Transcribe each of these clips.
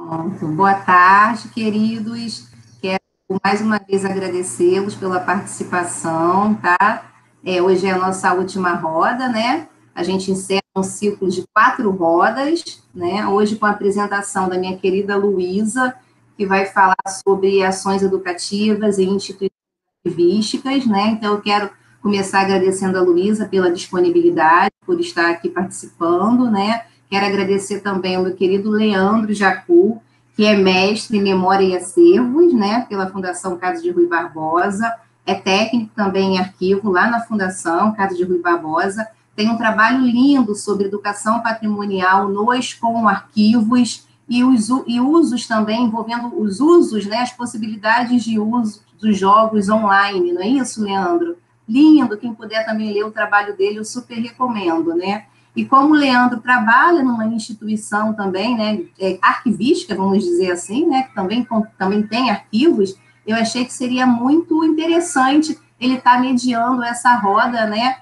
Pronto. Boa tarde, queridos. Quero mais uma vez agradecê-los pela participação, tá? Hoje é a nossa última roda, né? A gente encerra um ciclo de 4 rodas, né? Hoje com a apresentação da minha querida Luísa, que vai falar sobre ações educativas e instituições ativísticas, né? Então, eu quero começar agradecendo a Luísa pela disponibilidade, por estar aqui participando, né? Quero agradecer também ao meu querido Leandro Jacu, que é mestre em Memória e Acervos, né, pela Fundação Casa de Rui Barbosa, é técnico também em arquivo lá na Fundação Casa de Rui Barbosa, tem um trabalho lindo sobre educação patrimonial nos com arquivos e usos também envolvendo os usos, né, as possibilidades de uso dos jogos online, não é isso, Leandro? Lindo, quem puder também ler o trabalho dele, eu super recomendo, né? E como o Leandro trabalha numa instituição também, né, arquivística, vamos dizer assim, né, que também tem arquivos, eu achei que seria muito interessante ele estar mediando essa roda, né,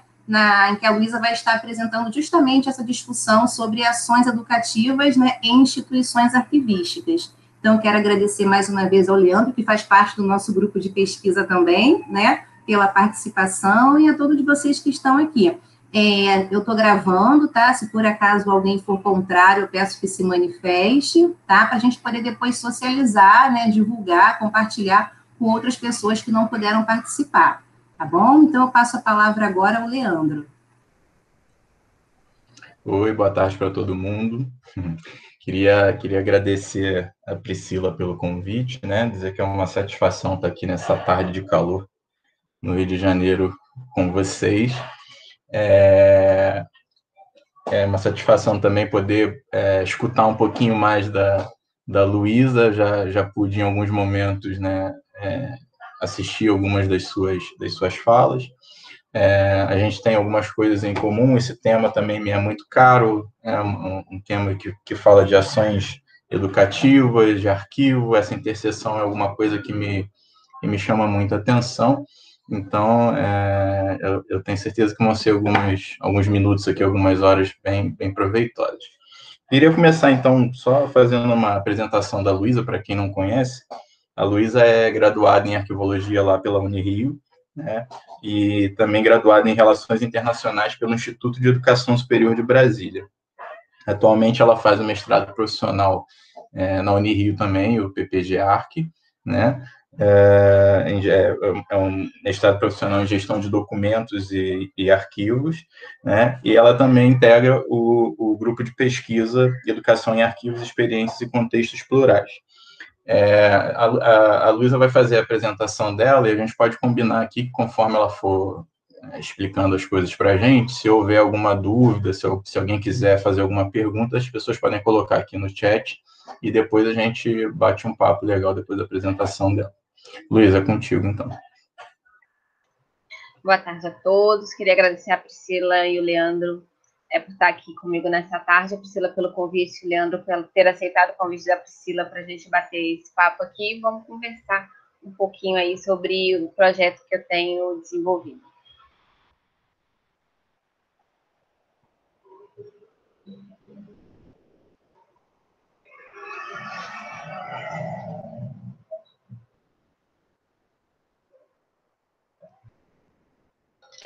em que a Luísa vai estar apresentando justamente essa discussão sobre ações educativas, né, em instituições arquivísticas. Então, quero agradecer mais uma vez ao Leandro, que faz parte do nosso grupo de pesquisa também, né, pela participação, e a todos vocês que estão aqui. Eu estou gravando, tá? Se por acaso alguém for contrário, eu peço que se manifeste, tá? Para a gente poder depois socializar, né? Divulgar, compartilhar com outras pessoas que não puderam participar, tá bom? Então, eu passo a palavra agora ao Leandro. Oi, boa tarde para todo mundo. Queria agradecer a Priscila pelo convite, né? Dizer que é uma satisfação estar aqui nessa tarde de calor no Rio de Janeiro com vocês. É uma satisfação também poder escutar um pouquinho mais da Luísa. Já pude, em alguns momentos, né, assistir algumas das suas falas. A gente tem algumas coisas em comum. Esse tema também me é muito caro, é um tema que fala de ações educativas, de arquivo. Essa interseção é alguma coisa que me chama muito a atenção. Então, eu tenho certeza que vão ser alguns minutos aqui, algumas horas bem proveitosas. Queria começar, então, só fazendo uma apresentação da Luísa, para quem não conhece. A Luísa é graduada em Arquivologia lá pela Unirio, né, e também graduada em Relações Internacionais pelo Instituto de Educação Superior de Brasília. Atualmente, ela faz o mestrado profissional na Unirio também, o PPG-Arc, né, é um mestrado profissional em gestão de documentos e arquivos, né? E ela também integra o grupo de pesquisa Educação em Arquivos, Experiências e Contextos Plurais. A Luísa vai fazer a apresentação dela e a gente pode combinar aqui, conforme ela for explicando as coisas para a gente, se houver alguma dúvida, se alguém quiser fazer alguma pergunta, as pessoas podem colocar aqui no chat e depois a gente bate um papo legal depois da apresentação dela. Luísa, é contigo, então. Boa tarde a todos. Queria agradecer a Priscila e o Leandro por estar aqui comigo nessa tarde. A Priscila pelo convite, o Leandro pelo ter aceitado o convite da Priscila para a gente bater esse papo aqui. Vamos conversar um pouquinho aí sobre o projeto que eu tenho desenvolvido.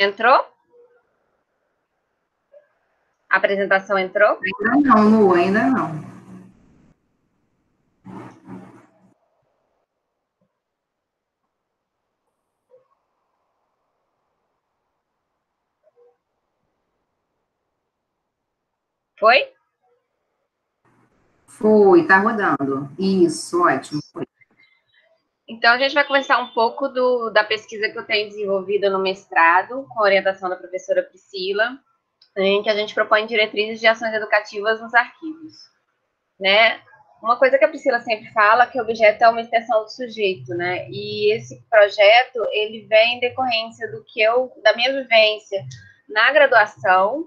Entrou? A apresentação entrou? Ainda não, Lu, ainda não. Foi? Foi, tá rodando. Isso, ótimo. Foi. Então, a gente vai conversar um pouco da pesquisa que eu tenho desenvolvida no mestrado, com a orientação da professora Priscila, em que a gente propõe diretrizes de ações educativas nos arquivos, né? Uma coisa que a Priscila sempre fala, que o objeto é uma extensão do sujeito, né? E esse projeto, ele vem em decorrência da minha vivência na graduação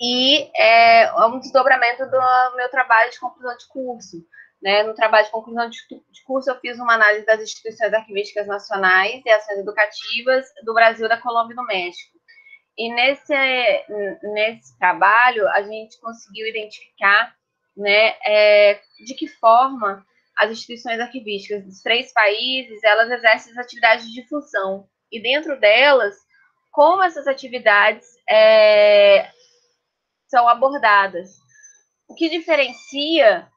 e é um desdobramento do meu trabalho de conclusão de curso, né? No trabalho de conclusão de curso, eu fiz uma análise das instituições arquivísticas nacionais e ações educativas do Brasil, da Colômbia e do México. E nesse trabalho, a gente conseguiu identificar né, de que forma as instituições arquivísticas dos 3 países, elas exercem as atividades de difusão, e dentro delas, como essas atividades são abordadas. O que diferencia,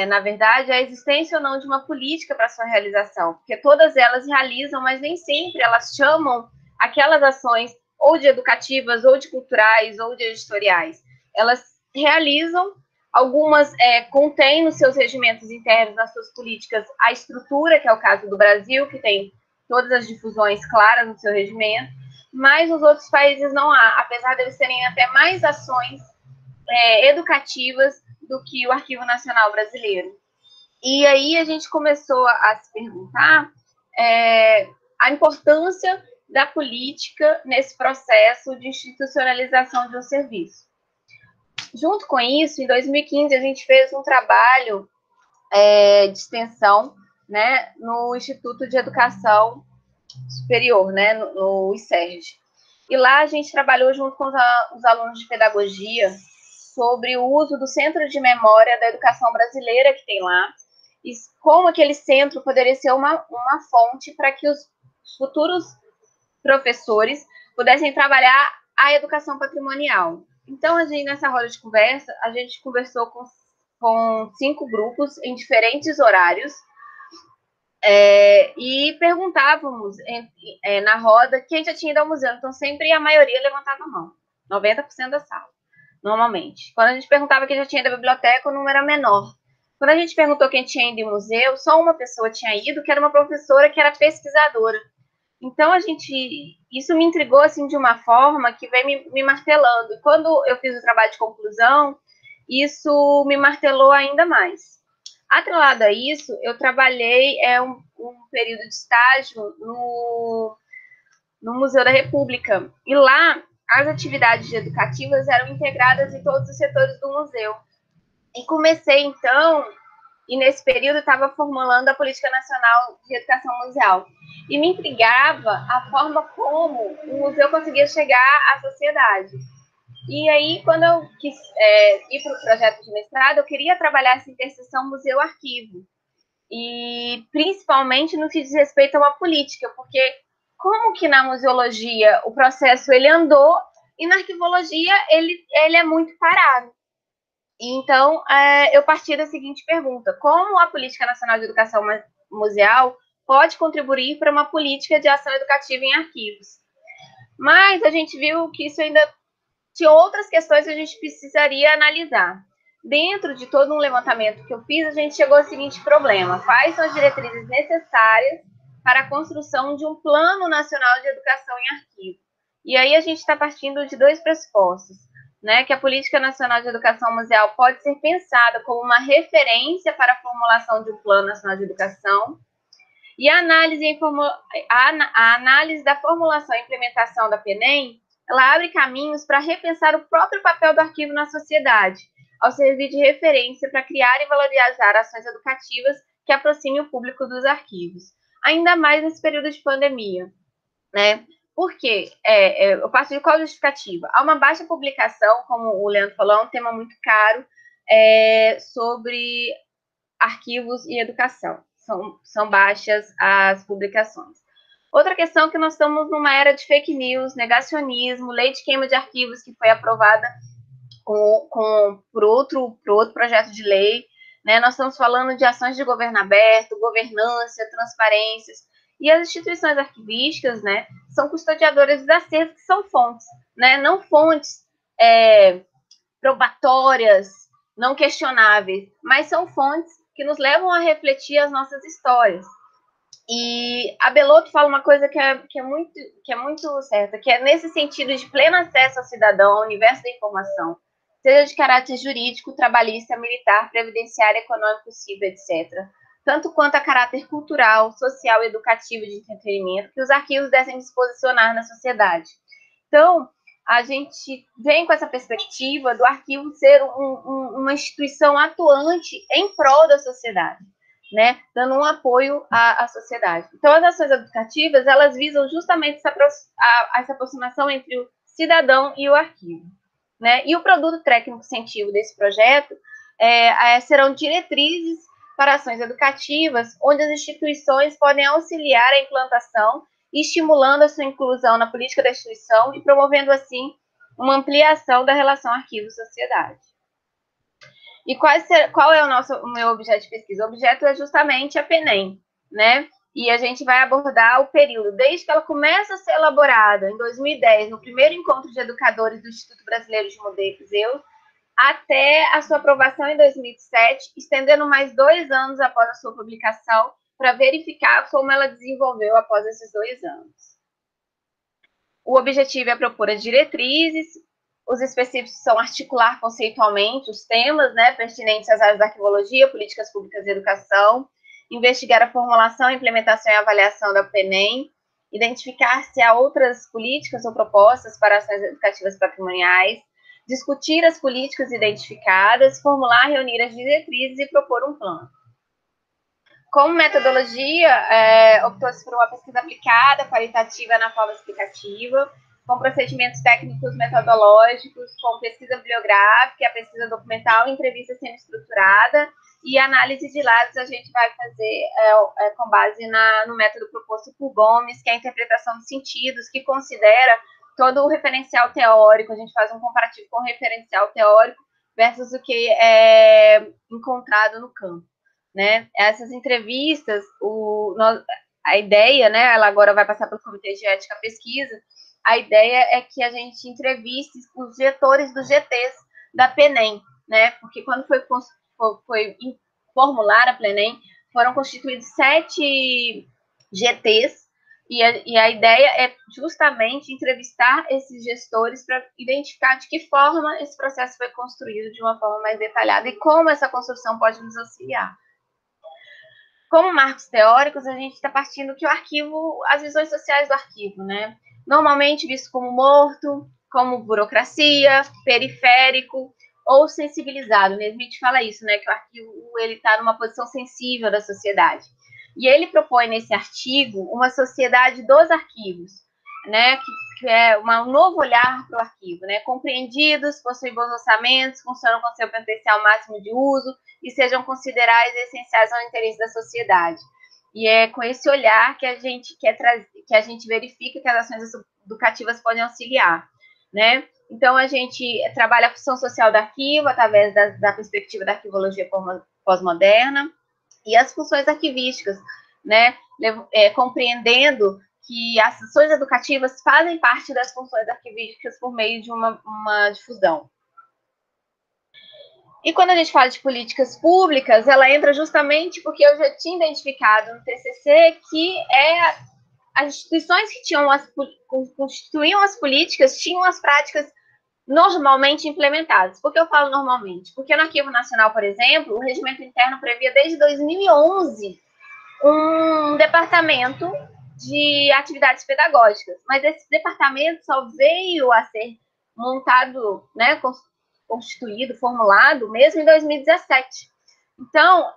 na verdade, a existência ou não de uma política para sua realização, porque todas elas realizam, mas nem sempre elas chamam aquelas ações ou de educativas, ou de culturais, ou de editoriais. Elas realizam, algumas contêm nos seus regimentos internos, nas suas políticas, a estrutura, que é o caso do Brasil, que tem todas as difusões claras no seu regimento, mas nos outros países não há, apesar de eles terem até mais ações educativas do que o Arquivo Nacional Brasileiro. E aí a gente começou a se perguntar a importância da política nesse processo de institucionalização de um serviço. Junto com isso, em 2015, a gente fez um trabalho de extensão, né, no Instituto de Educação Superior, né, no ICERJ. E lá a gente trabalhou junto com os alunos de pedagogia sobre o uso do Centro de Memória da Educação Brasileira que tem lá, e como aquele centro poderia ser uma fonte para que os futuros professores pudessem trabalhar a educação patrimonial. Então, nessa roda de conversa, a gente conversou com 5 grupos em diferentes horários, e perguntávamos na roda quem já tinha ido ao museu. Então, sempre a maioria levantava a mão, 90% da sala, normalmente. Quando a gente perguntava quem já tinha ido à biblioteca, o número era menor. Quando a gente perguntou quem tinha ido ao museu, só uma pessoa tinha ido, que era uma professora que era pesquisadora. Então, isso me intrigou assim, de uma forma que vem me martelando. E quando eu fiz o trabalho de conclusão, isso me martelou ainda mais. Atrelado a isso, eu trabalhei um período de estágio no Museu da República. E lá, as atividades educativas eram integradas em todos os setores do museu. E comecei, então, e nesse período estava formulando a Política Nacional de Educação Museal. E me intrigava a forma como o museu conseguia chegar à sociedade. E aí, quando eu quis ir para o projeto de mestrado, eu queria trabalhar essa interseção museu-arquivo. E principalmente no que diz respeito a uma política, porque como que na museologia o processo ele andou e na arquivologia ele é muito parado. Então, eu parti da seguinte pergunta: como a Política Nacional de Educação Museal pode contribuir para uma política de ação educativa em arquivos? Mas a gente viu que isso ainda tinha outras questões que a gente precisaria analisar. Dentro de todo um levantamento que eu fiz, a gente chegou ao seguinte problema: quais são as diretrizes necessárias para a construção de um Plano Nacional de Educação em Arquivo? E aí a gente está partindo de 2 pressupostos, né, que a Política Nacional de Educação Museal pode ser pensada como uma referência para a formulação de um Plano Nacional de Educação, e a análise da formulação e implementação da PNEM, ela abre caminhos para repensar o próprio papel do arquivo na sociedade, ao servir de referência para criar e valorizar ações educativas que aproximem o público dos arquivos, ainda mais nesse período de pandemia, né? Por quê? Eu parto de qual justificativa? Há uma baixa publicação, como o Leandro falou, é um tema muito caro, sobre arquivos e educação. São baixas as publicações. Outra questão é que nós estamos numa era de fake news, negacionismo, lei de queima de arquivos que foi aprovada por outro projeto de lei, né? Nós estamos falando de ações de governo aberto, governança, transparências. E as instituições arquivísticas, né, são custodiadoras dos acervos, que são fontes, né, não fontes probatórias, não questionáveis, mas são fontes que nos levam a refletir as nossas histórias. E a Belotto fala uma coisa que é muito certa, que é nesse sentido de pleno acesso ao cidadão, ao universo da informação, seja de caráter jurídico, trabalhista, militar, previdenciário, econômico, civil, etc., tanto quanto a caráter cultural, social, educativo e de entretenimento, que os arquivos devem se posicionar na sociedade. Então, a gente vem com essa perspectiva do arquivo ser uma instituição atuante em prol da sociedade, né, dando um apoio à sociedade. Então, as ações educativas, elas visam justamente essa aproximação entre o cidadão e o arquivo, né? E o produto técnico-científico desse projeto serão diretrizes para ações educativas, onde as instituições podem auxiliar a implantação, estimulando a sua inclusão na política da instituição e promovendo, assim, uma ampliação da relação arquivo-sociedade. E qual é o meu objeto de pesquisa? O objeto é justamente a PENEM, né? E a gente vai abordar o período, desde que ela começa a ser elaborada, em 2010, no primeiro encontro de educadores do Instituto Brasileiro de Museus, até a sua aprovação em 2007, estendendo mais 2 anos após a sua publicação, para verificar como ela desenvolveu após esses 2 anos. O objetivo é propor as diretrizes, os específicos são articular conceitualmente os temas, né, pertinentes às áreas da arquivologia, políticas públicas e educação, investigar a formulação, implementação e avaliação da PENEM, identificar se há outras políticas ou propostas para ações educativas patrimoniais, discutir as políticas identificadas, formular, reunir as diretrizes e propor um plano. Como metodologia, optou-se por uma pesquisa aplicada, qualitativa na forma explicativa, com procedimentos técnicos metodológicos, com pesquisa bibliográfica, a pesquisa documental, entrevista semi-estruturada e análise de dados a gente vai fazer com base no método proposto por Gomes, que é a interpretação dos sentidos, que considera todo o referencial teórico, a gente faz um comparativo com o referencial teórico versus o que é encontrado no campo, né? Essas entrevistas, a ideia, né, ela agora vai passar pelo Comitê de Ética Pesquisa, a ideia é que a gente entreviste os diretores dos GTs da PENEM, né? Porque quando foi formular a PENEM, foram constituídos 7 GTs, e a ideia é justamente entrevistar esses gestores para identificar de que forma esse processo foi construído de uma forma mais detalhada e como essa construção pode nos auxiliar. Como marcos teóricos, a gente está partindo que o arquivo, as visões sociais do arquivo, né? Normalmente visto como morto, como burocracia, periférico ou sensibilizado. Mesmo a gente fala isso, né? Que o arquivo ele está numa posição sensível da sociedade. E ele propõe nesse artigo uma sociedade dos arquivos, né? Que é um novo olhar para o arquivo, né? Compreendidos, possuem bons orçamentos, funcionam com seu potencial máximo de uso e sejam considerados essenciais ao interesse da sociedade. E é com esse olhar que a gente que a gente verifica que as ações educativas podem auxiliar, né? Então, a gente trabalha a função social do arquivo através da perspectiva da arquivologia pós-moderna e as funções arquivísticas, né? Compreendendo que as ações educativas fazem parte das funções arquivísticas por meio de uma difusão. E quando a gente fala de políticas públicas, ela entra justamente porque eu já tinha identificado no TCC que as instituições que constituíam as políticas tinham as práticas normalmente implementadas. Por que eu falo normalmente? Porque no Arquivo Nacional, por exemplo, o regimento interno previa desde 2011 um departamento de atividades pedagógicas, mas esse departamento só veio a ser montado, né, constituído, formulado, mesmo em 2017. Então,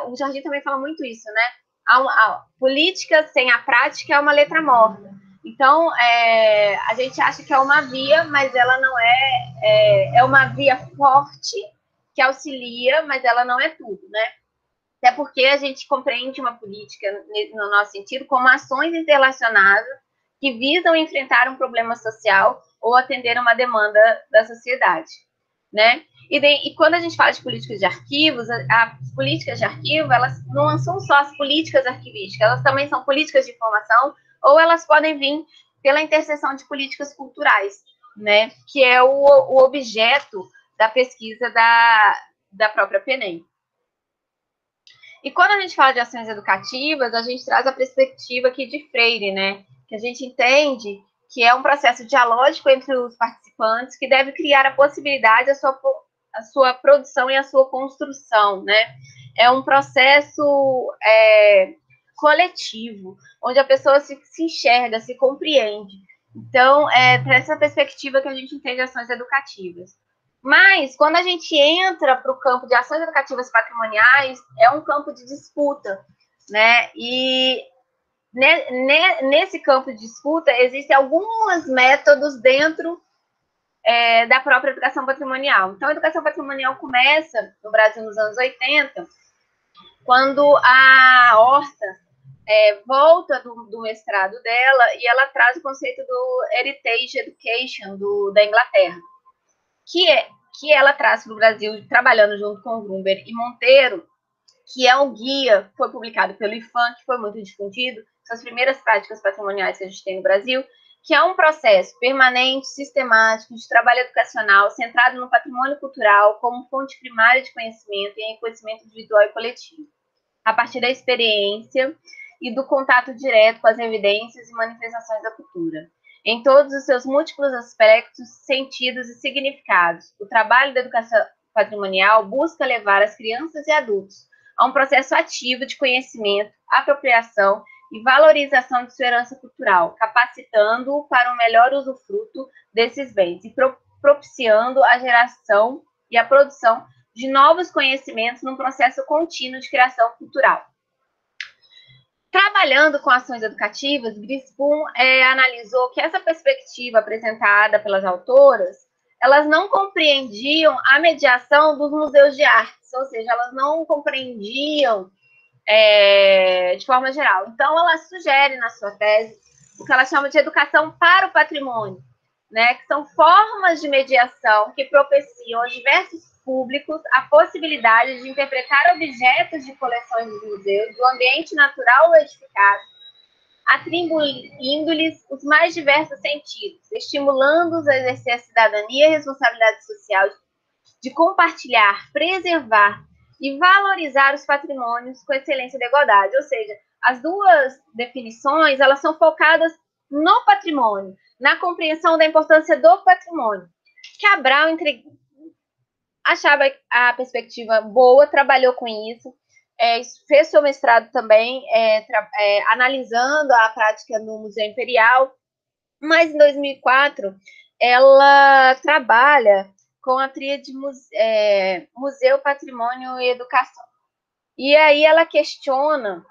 o Jardim também fala muito isso, né? A política sem a prática é uma letra morta. Então, a gente acha que é uma via, mas ela não é uma via forte que auxilia, mas ela não é tudo, né? Até porque a gente compreende uma política, no nosso sentido, como ações interrelacionadas que visam enfrentar um problema social ou atender uma demanda da sociedade, né? E quando a gente fala de políticas de arquivos, as políticas de arquivo, elas não são só as políticas arquivísticas, elas também são políticas de informação, ou elas podem vir pela interseção de políticas culturais, né? Que é o objeto da pesquisa da própria PENEM. E quando a gente fala de ações educativas, a gente traz a perspectiva aqui de Freire, né? Que a gente entende que é um processo dialógico entre os participantes que deve criar a possibilidade a sua produção e a sua construção, né? É um processo coletivo, onde a pessoa se enxerga, se compreende. Então, essa perspectiva que a gente entende ações educativas. Mas, quando a gente entra para o campo de ações educativas patrimoniais, é um campo de disputa, né? E nesse campo de disputa existem alguns métodos dentro da própria educação patrimonial. Então, a educação patrimonial começa no Brasil nos anos 80, quando a Horta volta do mestrado dela e ela traz o conceito do Heritage Education da Inglaterra, que ela traz para o Brasil, trabalhando junto com Grumber e Monteiro, que é um guia, foi publicado pelo IFAM, que foi muito difundido, são as primeiras práticas patrimoniais que a gente tem no Brasil, que é um processo permanente, sistemático, de trabalho educacional, centrado no patrimônio cultural como fonte primária de conhecimento e enriquecimento individual e coletivo, a partir da experiência e do contato direto com as evidências e manifestações da cultura, em todos os seus múltiplos aspectos, sentidos e significados. O trabalho da educação patrimonial busca levar as crianças e adultos a um processo ativo de conhecimento, apropriação e valorização de sua herança cultural, capacitando-o para um melhor usufruto desses bens e propiciando a geração e a produção de novos conhecimentos num processo contínuo de criação cultural. Trabalhando com ações educativas, Grisboom analisou que essa perspectiva apresentada pelas autoras, elas não compreendiam a mediação dos museus de artes, ou seja, elas não compreendiam de forma geral. Então, ela sugere na sua tese o que ela chama de educação para o patrimônio, né, que são formas de mediação que propiciam aos diversos públicos a possibilidade de interpretar objetos de coleções dos museus do ambiente natural ou edificado, atribuindo-lhes os mais diversos sentidos, estimulando-os a exercer a cidadania e a responsabilidade social de compartilhar, preservar e valorizar os patrimônios com excelência da igualdade. Ou seja, as duas definições, elas são focadas no patrimônio, na compreensão da importância do patrimônio. Cabral achava a perspectiva boa, trabalhou com isso, fez seu mestrado também, analisando a prática no Museu Imperial, mas em 2004 ela trabalha com a tríade Museu, Patrimônio e Educação. E aí ela questiona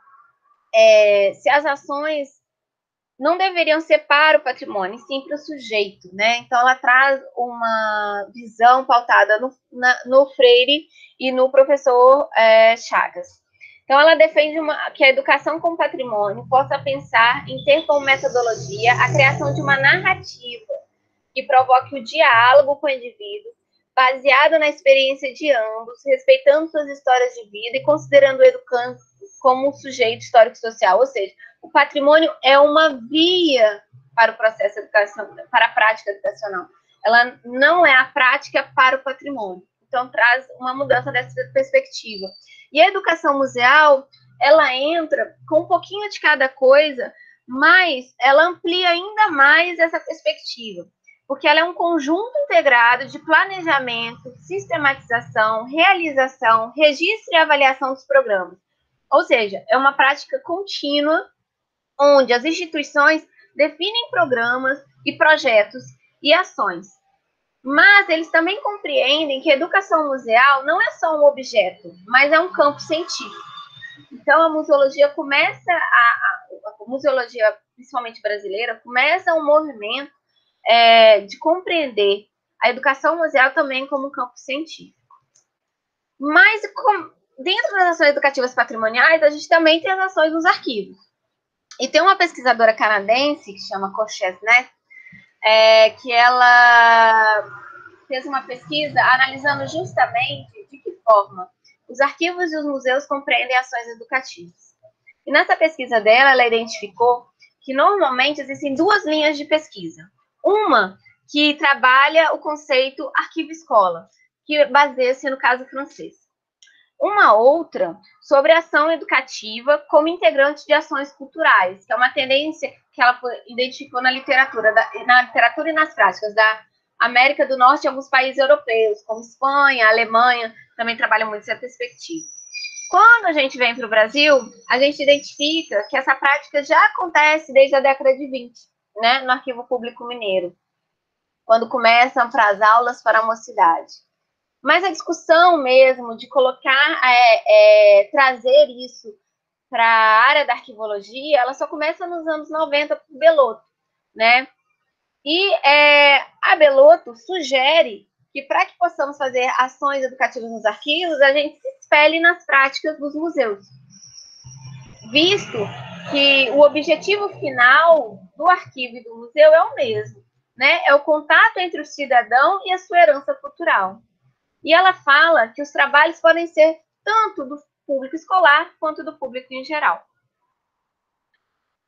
se as ações não deveriam ser para o patrimônio, sim para o sujeito, né? Então, ela traz uma visão pautada no Freire e no professor Chagas. Então, ela defende que a educação com patrimônio possa pensar em ter como metodologia a criação de uma narrativa que provoque o diálogo com o indivíduo, baseado na experiência de ambos, respeitando suas histórias de vida e considerando o educando como um sujeito histórico-social, ou seja, o patrimônio é uma via para o processo educacional, para a prática educacional. Ela não é a prática para o patrimônio. Então, traz uma mudança dessa perspectiva. E a educação museal, ela entra com um pouquinho de cada coisa, mas ela amplia ainda mais essa perspectiva, porque ela é um conjunto integrado de planejamento, sistematização, realização, registro e avaliação dos programas. Ou seja, é uma prática contínua, onde as instituições definem programas e projetos e ações. Mas eles também compreendem que a educação museal não é só um objeto, mas é um campo científico. Então, a museologia a museologia, principalmente brasileira, começa um movimento de compreender a educação museal também como um campo científico. Mas, dentro das ações educativas patrimoniais, a gente também tem as ações nos arquivos. E tem uma pesquisadora canadense, que chama Kochesnet, que ela fez uma pesquisa analisando justamente de que forma os arquivos e os museus compreendem ações educativas. E nessa pesquisa dela, ela identificou que normalmente existem duas linhas de pesquisa. Uma que trabalha o conceito arquivo-escola, que baseia-se no caso francês. Uma outra sobre ação educativa como integrante de ações culturais, que é uma tendência que ela identificou na literatura e nas práticas da América do Norte e alguns países europeus, como Espanha, Alemanha, também trabalham muito essa perspectiva. Quando a gente vem para o Brasil, a gente identifica que essa prática já acontece desde a década de 20, né, no Arquivo Público Mineiro, quando começam para as aulas para a mocidade. Mas a discussão mesmo de colocar, trazer isso para a área da arquivologia, ela só começa nos anos 90 por Belotto, né? E a Belotto sugere que, para que possamos fazer ações educativas nos arquivos, a gente se espelhe nas práticas dos museus, visto que o objetivo final do arquivo e do museu é o mesmo, né? É o contato entre o cidadão e a sua herança cultural. E ela fala que os trabalhos podem ser tanto do público escolar quanto do público em geral.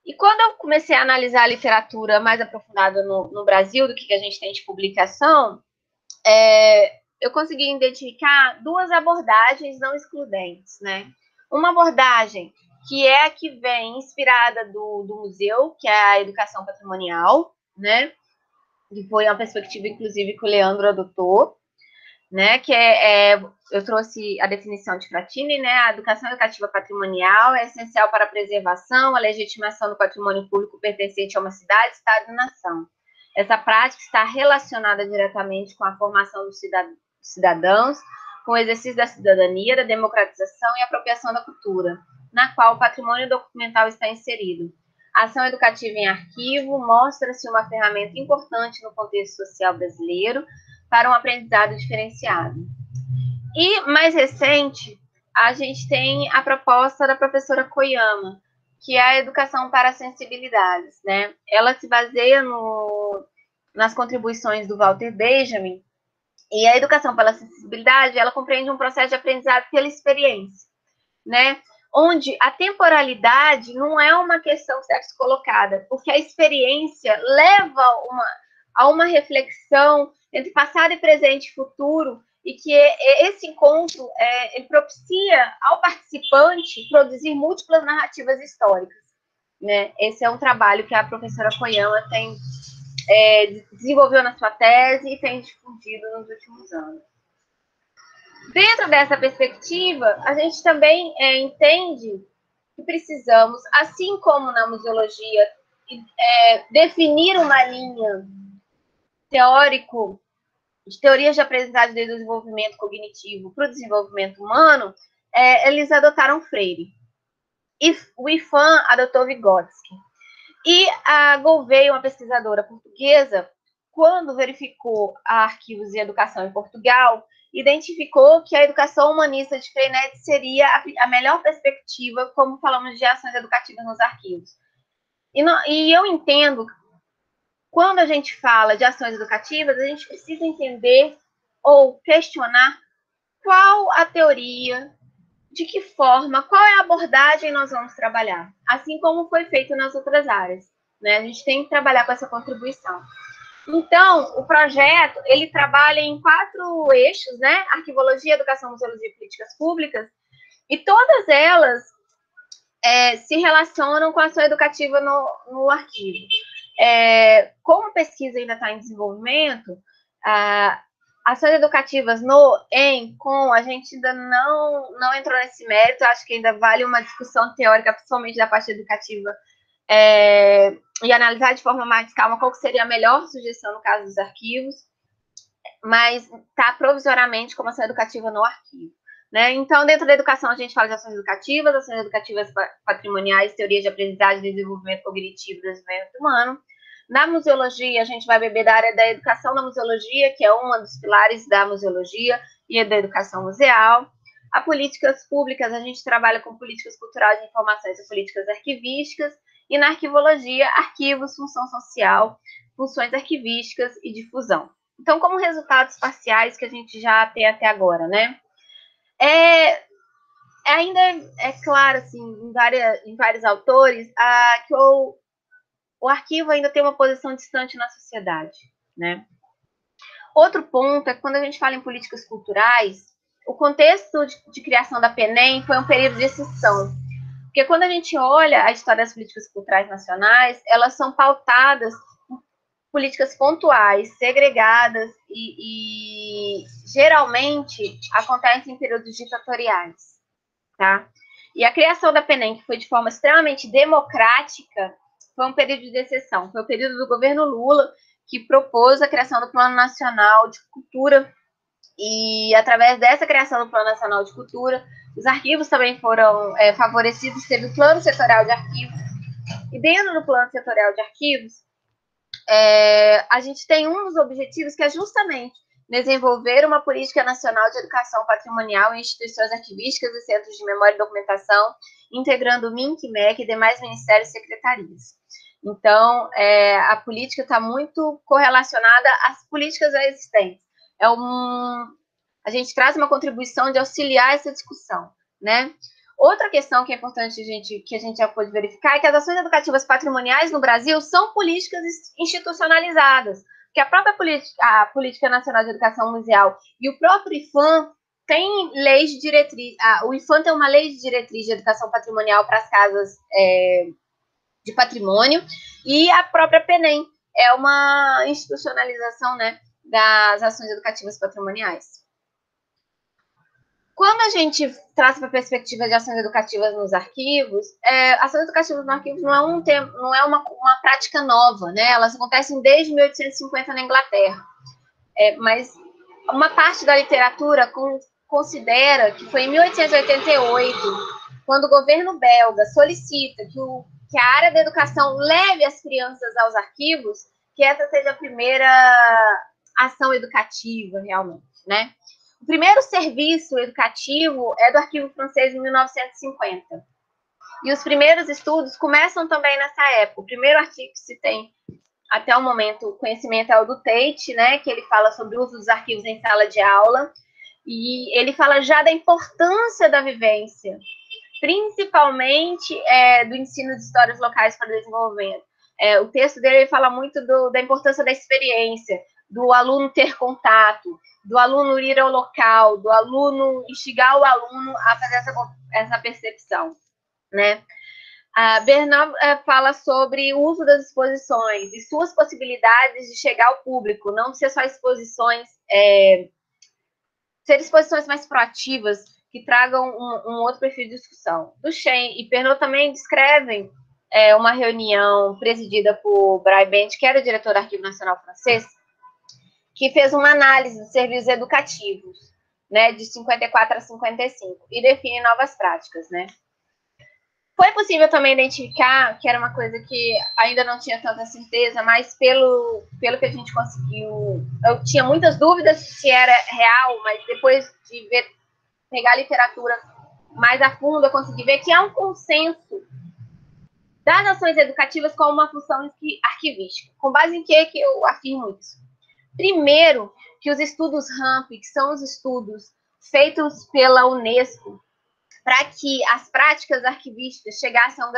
E quando eu comecei a analisar a literatura mais aprofundada no Brasil, do que a gente tem de publicação, eu consegui identificar duas abordagens não excludentes, né? Uma abordagem que é a que vem inspirada do museu, que é a educação patrimonial, né? Que foi uma perspectiva, inclusive, que o Leandro adotou, né? Que eu trouxe a definição de Fratini, né? A educação educativa patrimonial é essencial para a preservação, a legitimação do patrimônio público pertencente a uma cidade, estado e nação. Essa prática está relacionada diretamente com a formação dos cidadãos, com o exercício da cidadania, da democratização e apropriação da cultura, na qual o patrimônio documental está inserido. A ação educativa em arquivo mostra-se uma ferramenta importante no contexto social brasileiro para um aprendizado diferenciado. E, mais recente, a gente tem a proposta da professora Koyama, que é a educação para sensibilidades, né? Ela se baseia nas contribuições do Walter Benjamin, e a educação pela sensibilidade, ela compreende um processo de aprendizado pela experiência, né? Onde a temporalidade não é uma questão certa colocada, porque a experiência leva a uma reflexão entre passado e presente e futuro, e que esse encontro ele propicia ao participante produzir múltiplas narrativas históricas, né? Esse é um trabalho que a professora Koyama desenvolveu na sua tese e tem difundido nos últimos anos. Dentro dessa perspectiva, a gente também entende que precisamos, assim como na museologia, definir uma linha de teorias de aprendizagem do desenvolvimento cognitivo para o desenvolvimento humano, eles adotaram Freire. E o IFAM adotou Vygotsky. E a Gouveia, uma pesquisadora portuguesa, quando verificou arquivos e educação em Portugal, identificou que a educação humanista de Freinet seria a melhor perspectiva, como falamos de ações educativas nos arquivos. E eu entendo, quando a gente fala de ações educativas, a gente precisa entender ou questionar qual a teoria, de que forma, qual é a abordagem nós vamos trabalhar, assim como foi feito nas outras áreas, né? A gente tem que trabalhar com essa contribuição. Então, o projeto, ele trabalha em 4 eixos, né? Arquivologia, educação, museologia e políticas públicas, e todas elas se relacionam com a ação educativa no arquivo. Como a pesquisa ainda está em desenvolvimento, ações educativas com, a gente ainda não entrou nesse mérito, acho que ainda vale uma discussão teórica, principalmente da parte educativa, e analisar de forma mais calma qual seria a melhor sugestão no caso dos arquivos, mas está provisoriamente como ação educativa no arquivo, né? Então, dentro da educação, a gente fala de ações educativas patrimoniais, teorias de aprendizagem, desenvolvimento cognitivo, desenvolvimento humano. Na museologia, a gente vai beber da área da educação da museologia, que é um dos pilares da museologia e da educação museal. A políticas públicas, a gente trabalha com políticas culturais de informações e políticas arquivísticas. E na arquivologia, arquivos, função social, funções arquivísticas e difusão. Então, como resultados parciais que a gente já tem até agora, né? Ainda é claro, assim, em vários autores, que o arquivo ainda tem uma posição distante na sociedade, né? Outro ponto é que quando a gente fala em políticas culturais, o contexto de criação da PENEM foi um período de exceção. Porque quando a gente olha a história das políticas culturais nacionais, elas são pautadas por políticas pontuais, segregadas e geralmente acontecem em períodos ditatoriais, tá? E a criação da PENEM, que foi de forma extremamente democrática, foi um período de exceção. Foi o período do governo Lula que propôs a criação do Plano Nacional de Cultura, e através dessa criação do Plano Nacional de Cultura, os arquivos também foram favorecidos. Teve o Plano Setorial de Arquivos, e dentro do Plano Setorial de Arquivos, a gente tem um dos objetivos que é justamente desenvolver uma política nacional de educação patrimonial em instituições arquivísticas e centros de memória e documentação, integrando o MINC, MEC e demais ministérios e secretarias. Então, a política está muito correlacionada às políticas já existentes. A gente traz uma contribuição de auxiliar essa discussão, né? Outra questão que é importante que a gente já pôde verificar é que as ações educativas patrimoniais no Brasil são políticas institucionalizadas, que a própria Política Nacional de Educação Museal e o próprio IFAM tem leis de diretriz. O IFAM tem uma lei de diretriz de educação patrimonial para as casas de patrimônio, e a própria PENEM é uma institucionalização, né, das ações educativas patrimoniais. Quando a gente traz para a perspectiva de ações educativas nos arquivos, ações educativas nos arquivos não é uma prática nova, né? Elas acontecem desde 1850 na Inglaterra. Mas uma parte da literatura considera que foi em 1888, quando o governo belga solicita que a área da educação leve as crianças aos arquivos, que essa seja a primeira ação educativa, realmente, né? O primeiro serviço educativo é do Arquivo Francês em 1950. E os primeiros estudos começam também nessa época. O primeiro artigo que se tem até o momento, o conhecimento é o do Tate, né, que ele fala sobre o uso dos arquivos em sala de aula. E ele fala já da importância da vivência, principalmente do ensino de histórias locais para o desenvolvimento. O texto dele fala muito da importância da experiência, do aluno ter contato, do aluno ir ao local, do aluno instigar o aluno a fazer essa percepção, né? Bernard fala sobre o uso das exposições e suas possibilidades de chegar ao público, não ser só exposições, ser exposições mais proativas, que tragam um outro perfil de discussão. Duchesne e Pernod também descrevem uma reunião presidida por Braibant, que era o diretor do Arquivo Nacional Francês, que fez uma análise dos serviços educativos, né, de 54 a 55, e define novas práticas, né. Foi possível também identificar, que era uma coisa que ainda não tinha tanta certeza, mas pelo que a gente conseguiu, eu tinha muitas dúvidas se era real, mas depois de pegar a literatura mais a fundo, eu consegui ver que há um consenso das ações educativas como uma função arquivística. Com base em que eu afirmo isso? Primeiro, que os estudos RAMP, que são os estudos feitos pela Unesco, para que as práticas arquivísticas chegassem a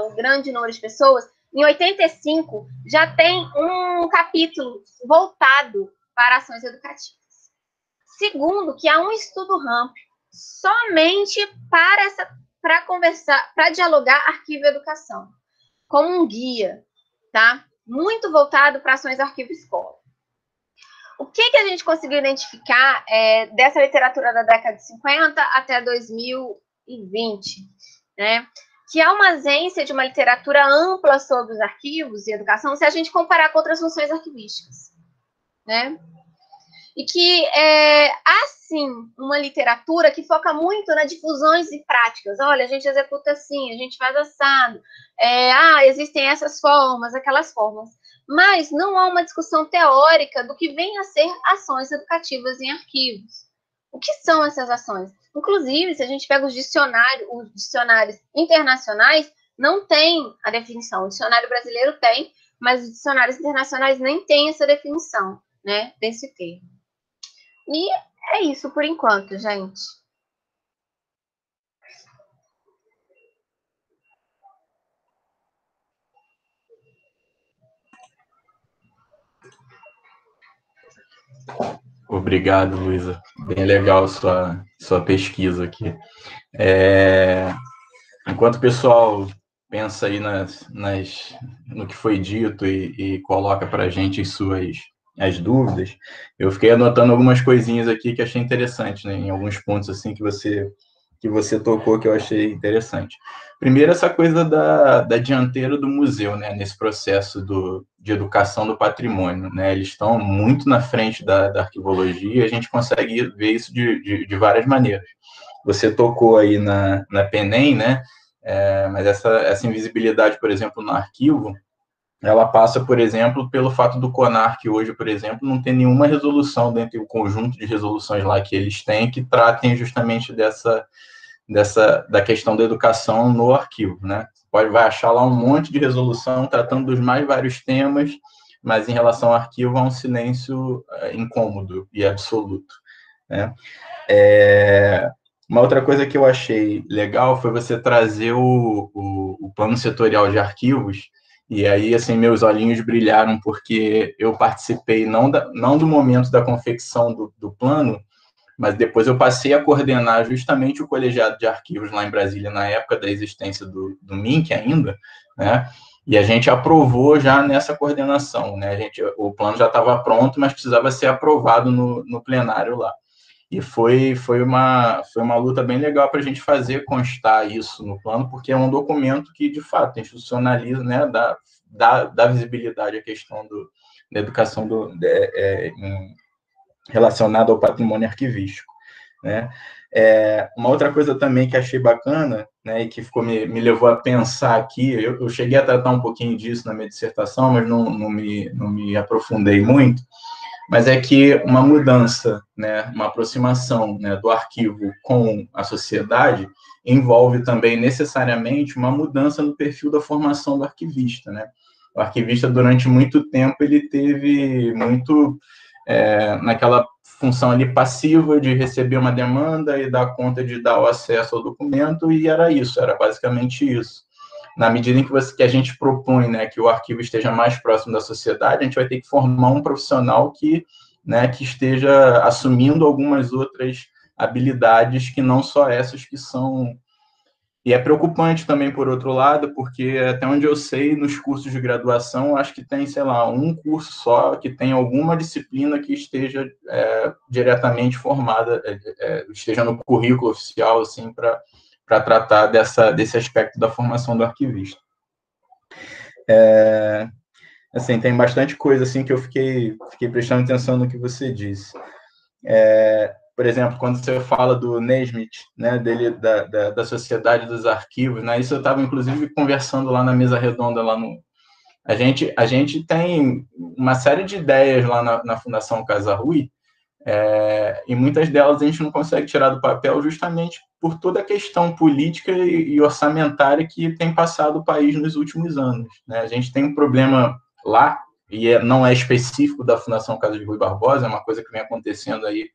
um grande número de pessoas, em 85 já tem um capítulo voltado para ações educativas. Segundo, que há um estudo RAMP somente para conversar, para dialogar arquivo e educação, como um guia, tá? Muito voltado para ações arquivo-escola. O que a gente conseguiu identificar dessa literatura da década de 50 até 2020, né? Que há uma ausência de uma literatura ampla sobre os arquivos e educação se a gente comparar com outras funções arquivísticas, né? E que há, sim, uma literatura que foca muito nas difusões e práticas. Olha, a gente executa assim, a gente faz assado. Existem essas formas, aquelas formas. Mas não há uma discussão teórica do que vem a ser ações educativas em arquivos. O que são essas ações? Inclusive, se a gente pega os dicionários internacionais, não tem a definição. O dicionário brasileiro tem, mas os dicionários internacionais nem têm essa definição, né, desse termo. E é isso por enquanto, gente. Obrigado, Luísa. Bem legal sua pesquisa aqui. Enquanto o pessoal pensa aí no que foi dito e coloca para a gente as dúvidas, eu fiquei anotando algumas coisinhas aqui que achei interessante, né, em alguns pontos assim que você tocou, que eu achei interessante. Primeiro, essa coisa da dianteira do museu, né, nesse processo de educação do patrimônio, né, eles estão muito na frente da arquivologia, e a gente consegue ver isso de várias maneiras. Você tocou aí na PENEM, né, mas essa invisibilidade, por exemplo, no arquivo, ela passa, por exemplo, pelo fato do CONARC hoje, por exemplo, não ter nenhuma resolução dentro do conjunto de resoluções lá que eles têm que tratem justamente da questão da educação no arquivo, né? Vai achar lá um monte de resolução tratando dos mais vários temas, mas em relação ao arquivo há um silêncio incômodo e absoluto, né? Uma outra coisa que eu achei legal foi você trazer o plano setorial de arquivos, e aí, assim, meus olhinhos brilharam, porque eu participei não do momento da confecção do plano, mas depois eu passei a coordenar justamente o colegiado de arquivos lá em Brasília, na época da existência do MINC ainda, né? E a gente aprovou já nessa coordenação, né? O plano já estava pronto, mas precisava ser aprovado no plenário lá. E foi uma luta bem legal para a gente fazer constar isso no plano, porque é um documento que, de fato, institucionaliza, né, dá visibilidade à questão da educação relacionada ao patrimônio arquivístico, né? Uma outra coisa também que achei bacana, né, e que me levou a pensar aqui, eu cheguei a tratar um pouquinho disso na minha dissertação, mas não me aprofundei muito, mas é que uma mudança, né, uma aproximação, né, do arquivo com a sociedade envolve também necessariamente uma mudança no perfil da formação do arquivista, né? O arquivista, durante muito tempo, ele teve muito naquela função ali passiva de receber uma demanda e dar conta de dar o acesso ao documento, e era isso, era basicamente isso. Na medida em que a gente propõe, né, que o arquivo esteja mais próximo da sociedade, a gente vai ter que formar um profissional que esteja assumindo algumas outras habilidades que não só essas que são... E é preocupante também, por outro lado, porque até onde eu sei, nos cursos de graduação, acho que tem, sei lá, um curso só que tem alguma disciplina que esteja diretamente formada, esteja no currículo oficial, assim, para tratar desse aspecto da formação do arquivista. Assim, tem bastante coisa assim que eu fiquei prestando atenção no que você disse. Por exemplo, quando você fala do Naismith, né, dele, da Sociedade dos Arquivos, né, isso eu estava, inclusive, conversando lá na mesa redonda, lá no... A gente tem uma série de ideias lá na Fundação Casa Rui, e muitas delas a gente não consegue tirar do papel justamente por toda a questão política e orçamentária que tem passado o país nos últimos anos, né? A gente tem um problema lá, e não é específico da Fundação Casa de Rui Barbosa, é uma coisa que vem acontecendo aí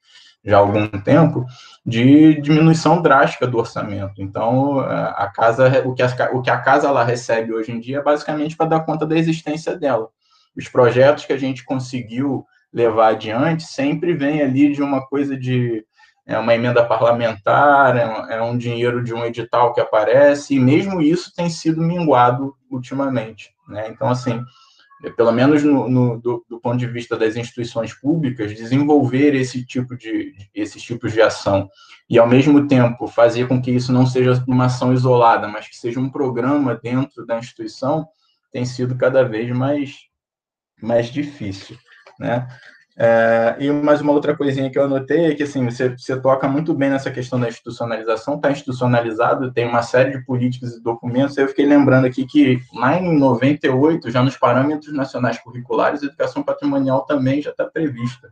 já há algum tempo, de diminuição drástica do orçamento. Então, a casa, o que a casa lá recebe hoje em dia é basicamente para dar conta da existência dela. Os projetos que a gente conseguiu levar adiante sempre vem ali de uma coisa de uma emenda parlamentar, um dinheiro de um edital que aparece, e mesmo isso tem sido minguado ultimamente, né? Então, assim, pelo menos do ponto de vista das instituições públicas, desenvolver esses tipos de ação e, ao mesmo tempo, fazer com que isso não seja uma ação isolada, mas que seja um programa dentro da instituição, tem sido cada vez mais difícil, né? E mais uma outra coisinha que eu anotei é que, assim, você toca muito bem nessa questão da institucionalização, está institucionalizado, tem uma série de políticas e documentos. Eu fiquei lembrando aqui que, lá em 98, já nos parâmetros nacionais curriculares, a educação patrimonial também já está prevista,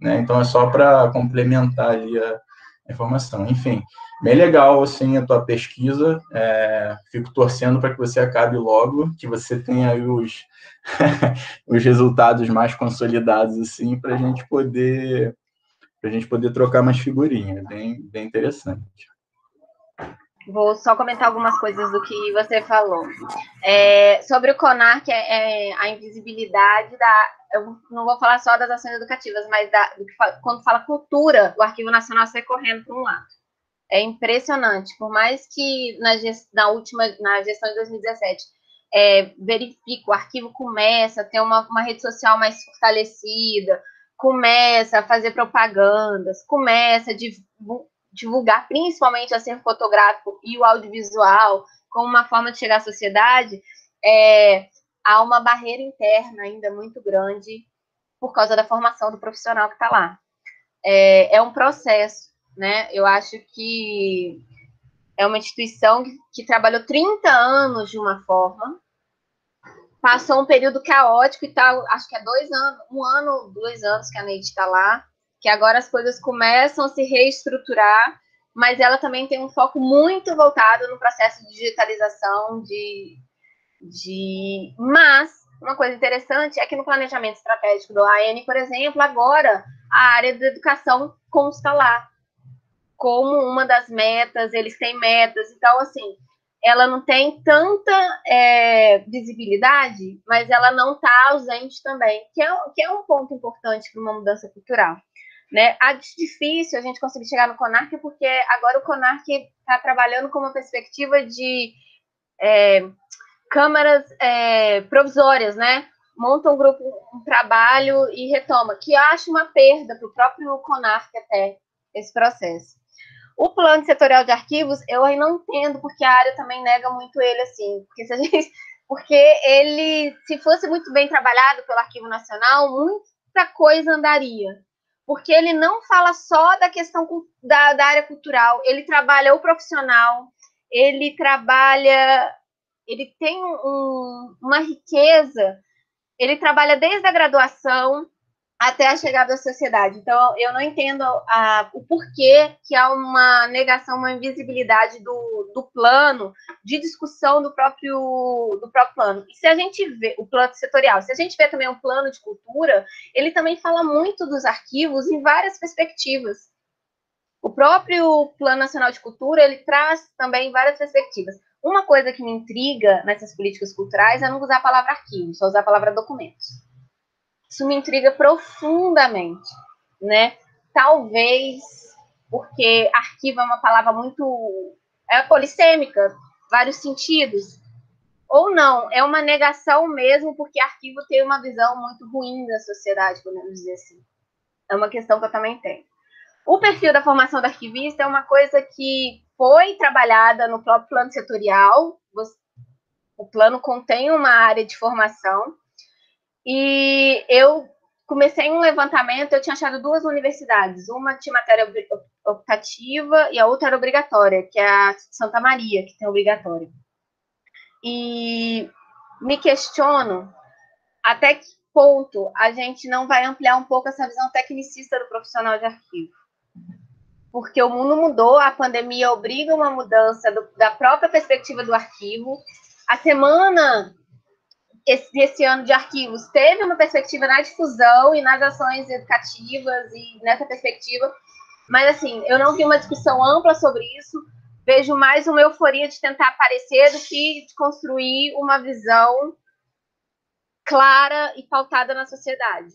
né? Então, é só para complementar ali a informação. Enfim, bem legal, assim, a tua pesquisa. Fico torcendo para que você acabe logo, que você tenha aí os resultados mais consolidados, assim, para a gente poder trocar mais figurinhas. Bem interessante. Vou só comentar algumas coisas do que você falou. Sobre o CONARC, a invisibilidade eu não vou falar só das ações educativas, mas quando fala cultura, o Arquivo Nacional sai correndo para um lado. É impressionante. Por mais que na gestão de 2017, verifique, o arquivo começa a ter uma rede social mais fortalecida, começa a fazer propagandas, começa a divulgar principalmente o acervo fotográfico e o audiovisual como uma forma de chegar à sociedade, há uma barreira interna ainda muito grande por causa da formação do profissional que está lá. É um processo, né? Eu acho que é uma instituição que trabalhou 30 anos de uma forma, passou um período caótico e tal, acho que é 2 anos, 1 ano, 2 anos que a Neide está lá, que agora as coisas começam a se reestruturar, mas ela também tem um foco muito voltado no processo de digitalização, Mas, uma coisa interessante é que no planejamento estratégico do AN, por exemplo, agora a área da educação consta lá como uma das metas, eles têm metas, então, assim, ela não tem tanta visibilidade, mas ela não está ausente também, que é um ponto importante para uma mudança cultural. Né? Acho difícil a gente conseguir chegar no CONARC, porque agora o CONARC está trabalhando com uma perspectiva de câmaras provisórias, né? Monta um grupo, um trabalho e retoma, que eu acho uma perda para o próprio CONARC até esse processo. O plano setorial de arquivos, eu aí não entendo, porque a área também nega muito ele, assim, porque ele, se fosse muito bem trabalhado pelo Arquivo Nacional, muita coisa andaria. Porque ele não fala só da questão da área cultural, ele trabalha o profissional, ele tem uma riqueza, ele trabalha desde a graduação até a chegada à sociedade. Então, eu não entendo o porquê que há uma negação, uma invisibilidade do plano, de discussão do próprio plano. E se a gente vê o plano setorial, se a gente vê também o plano de cultura, ele também fala muito dos arquivos em várias perspectivas. O próprio Plano Nacional de Cultura, ele traz também várias perspectivas. Uma coisa que me intriga nessas políticas culturais é não usar a palavra arquivo, só usar a palavra documentos. Isso me intriga profundamente, né? Talvez porque arquivo é uma palavra muito polissêmica, vários sentidos. Ou não, é uma negação mesmo, porque arquivo tem uma visão muito ruim da sociedade, podemos dizer assim. É uma questão que eu também tenho. O perfil da formação do arquivista é uma coisa que foi trabalhada no próprio plano setorial. O plano contém uma área de formação. E eu comecei um levantamento, eu tinha achado 2 universidades. Uma tinha matéria optativa e a outra era obrigatória, que é a Santa Maria, que tem obrigatória. E me questiono até que ponto a gente não vai ampliar um pouco essa visão tecnicista do profissional de arquivo. Porque o mundo mudou, a pandemia obriga uma mudança da própria perspectiva do arquivo. A semana desse ano de arquivos teve uma perspectiva na difusão e nas ações educativas e nessa perspectiva, mas assim, eu não vi uma discussão ampla sobre isso, vejo mais uma euforia de tentar aparecer do que de construir uma visão clara e pautada na sociedade.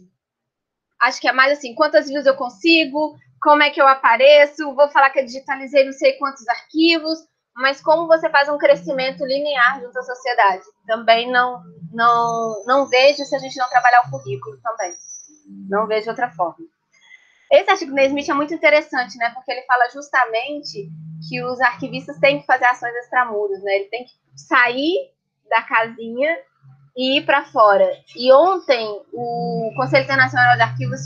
Acho que é mais assim, quantas views eu consigo, como é que eu apareço, vou falar que eu digitalizei não sei quantos arquivos, mas como você faz um crescimento linear junto à sociedade. Também não vejo se a gente não trabalhar o currículo também. Não vejo outra forma. Esse artigo do Naismith é muito interessante, né? Porque ele fala justamente que os arquivistas têm que fazer ações extramuros, né? Ele tem que sair da casinha e ir para fora. E ontem o Conselho Internacional de Arquivos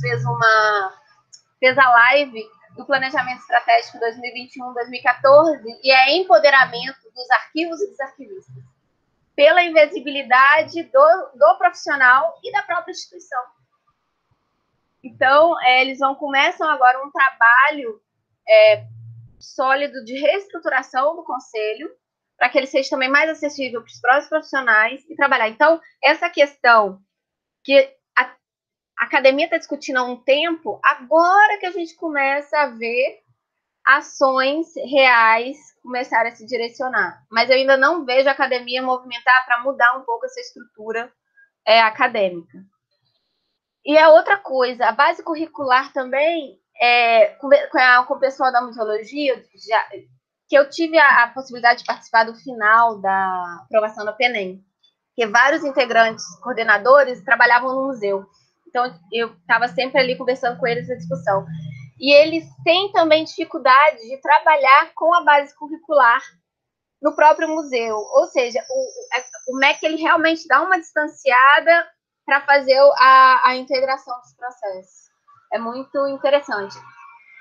fez a live do Planejamento Estratégico 2021-2014 e é empoderamento dos arquivos e dos arquivistas pela invisibilidade do profissional e da própria instituição. Então, eles começam agora um trabalho sólido de reestruturação do Conselho para que ele seja também mais acessível para os próprios profissionais e trabalhar. Então, essa questão que a academia está discutindo há um tempo, agora que a gente começa a ver ações reais começarem a se direcionar. Mas eu ainda não vejo a academia movimentar para mudar um pouco essa estrutura acadêmica. E a outra coisa, a base curricular também, com o pessoal da museologia, que eu tive a possibilidade de participar do final da aprovação da PENEM, que vários integrantes, coordenadores, trabalhavam no museu. Então, eu estava sempre ali conversando com eles na discussão. E eles têm também dificuldade de trabalhar com a base curricular no próprio museu. Ou seja, o MEC ele realmente dá uma distanciada para fazer a integração dos processos. É muito interessante.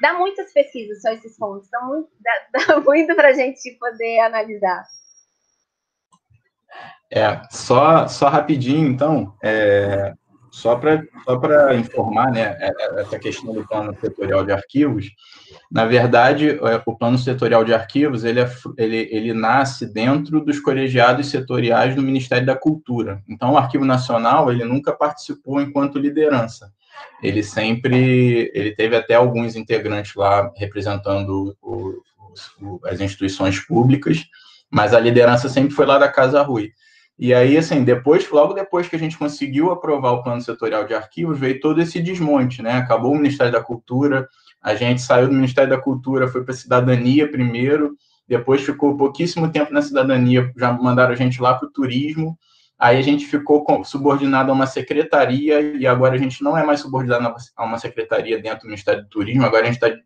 Dá muitas pesquisas só esses pontos. Dá muito para a gente poder analisar. Só rapidinho, então, só para informar, né, essa questão do plano setorial de arquivos, na verdade, o plano setorial de arquivos, ele nasce dentro dos colegiados setoriais do Ministério da Cultura. Então, o Arquivo Nacional, ele nunca participou enquanto liderança. Ele teve até alguns integrantes lá representando as instituições públicas, mas a liderança sempre foi lá da Casa Rui. E aí, assim, logo depois que a gente conseguiu aprovar o plano setorial de arquivos, veio todo esse desmonte, né? Acabou o Ministério da Cultura, a gente saiu do Ministério da Cultura, foi para a Cidadania primeiro, depois ficou pouquíssimo tempo na Cidadania, já mandaram a gente lá para o Turismo, aí a gente ficou subordinado a uma secretaria, e agora a gente não é mais subordinado a uma secretaria dentro do Ministério do Turismo, agora a gente está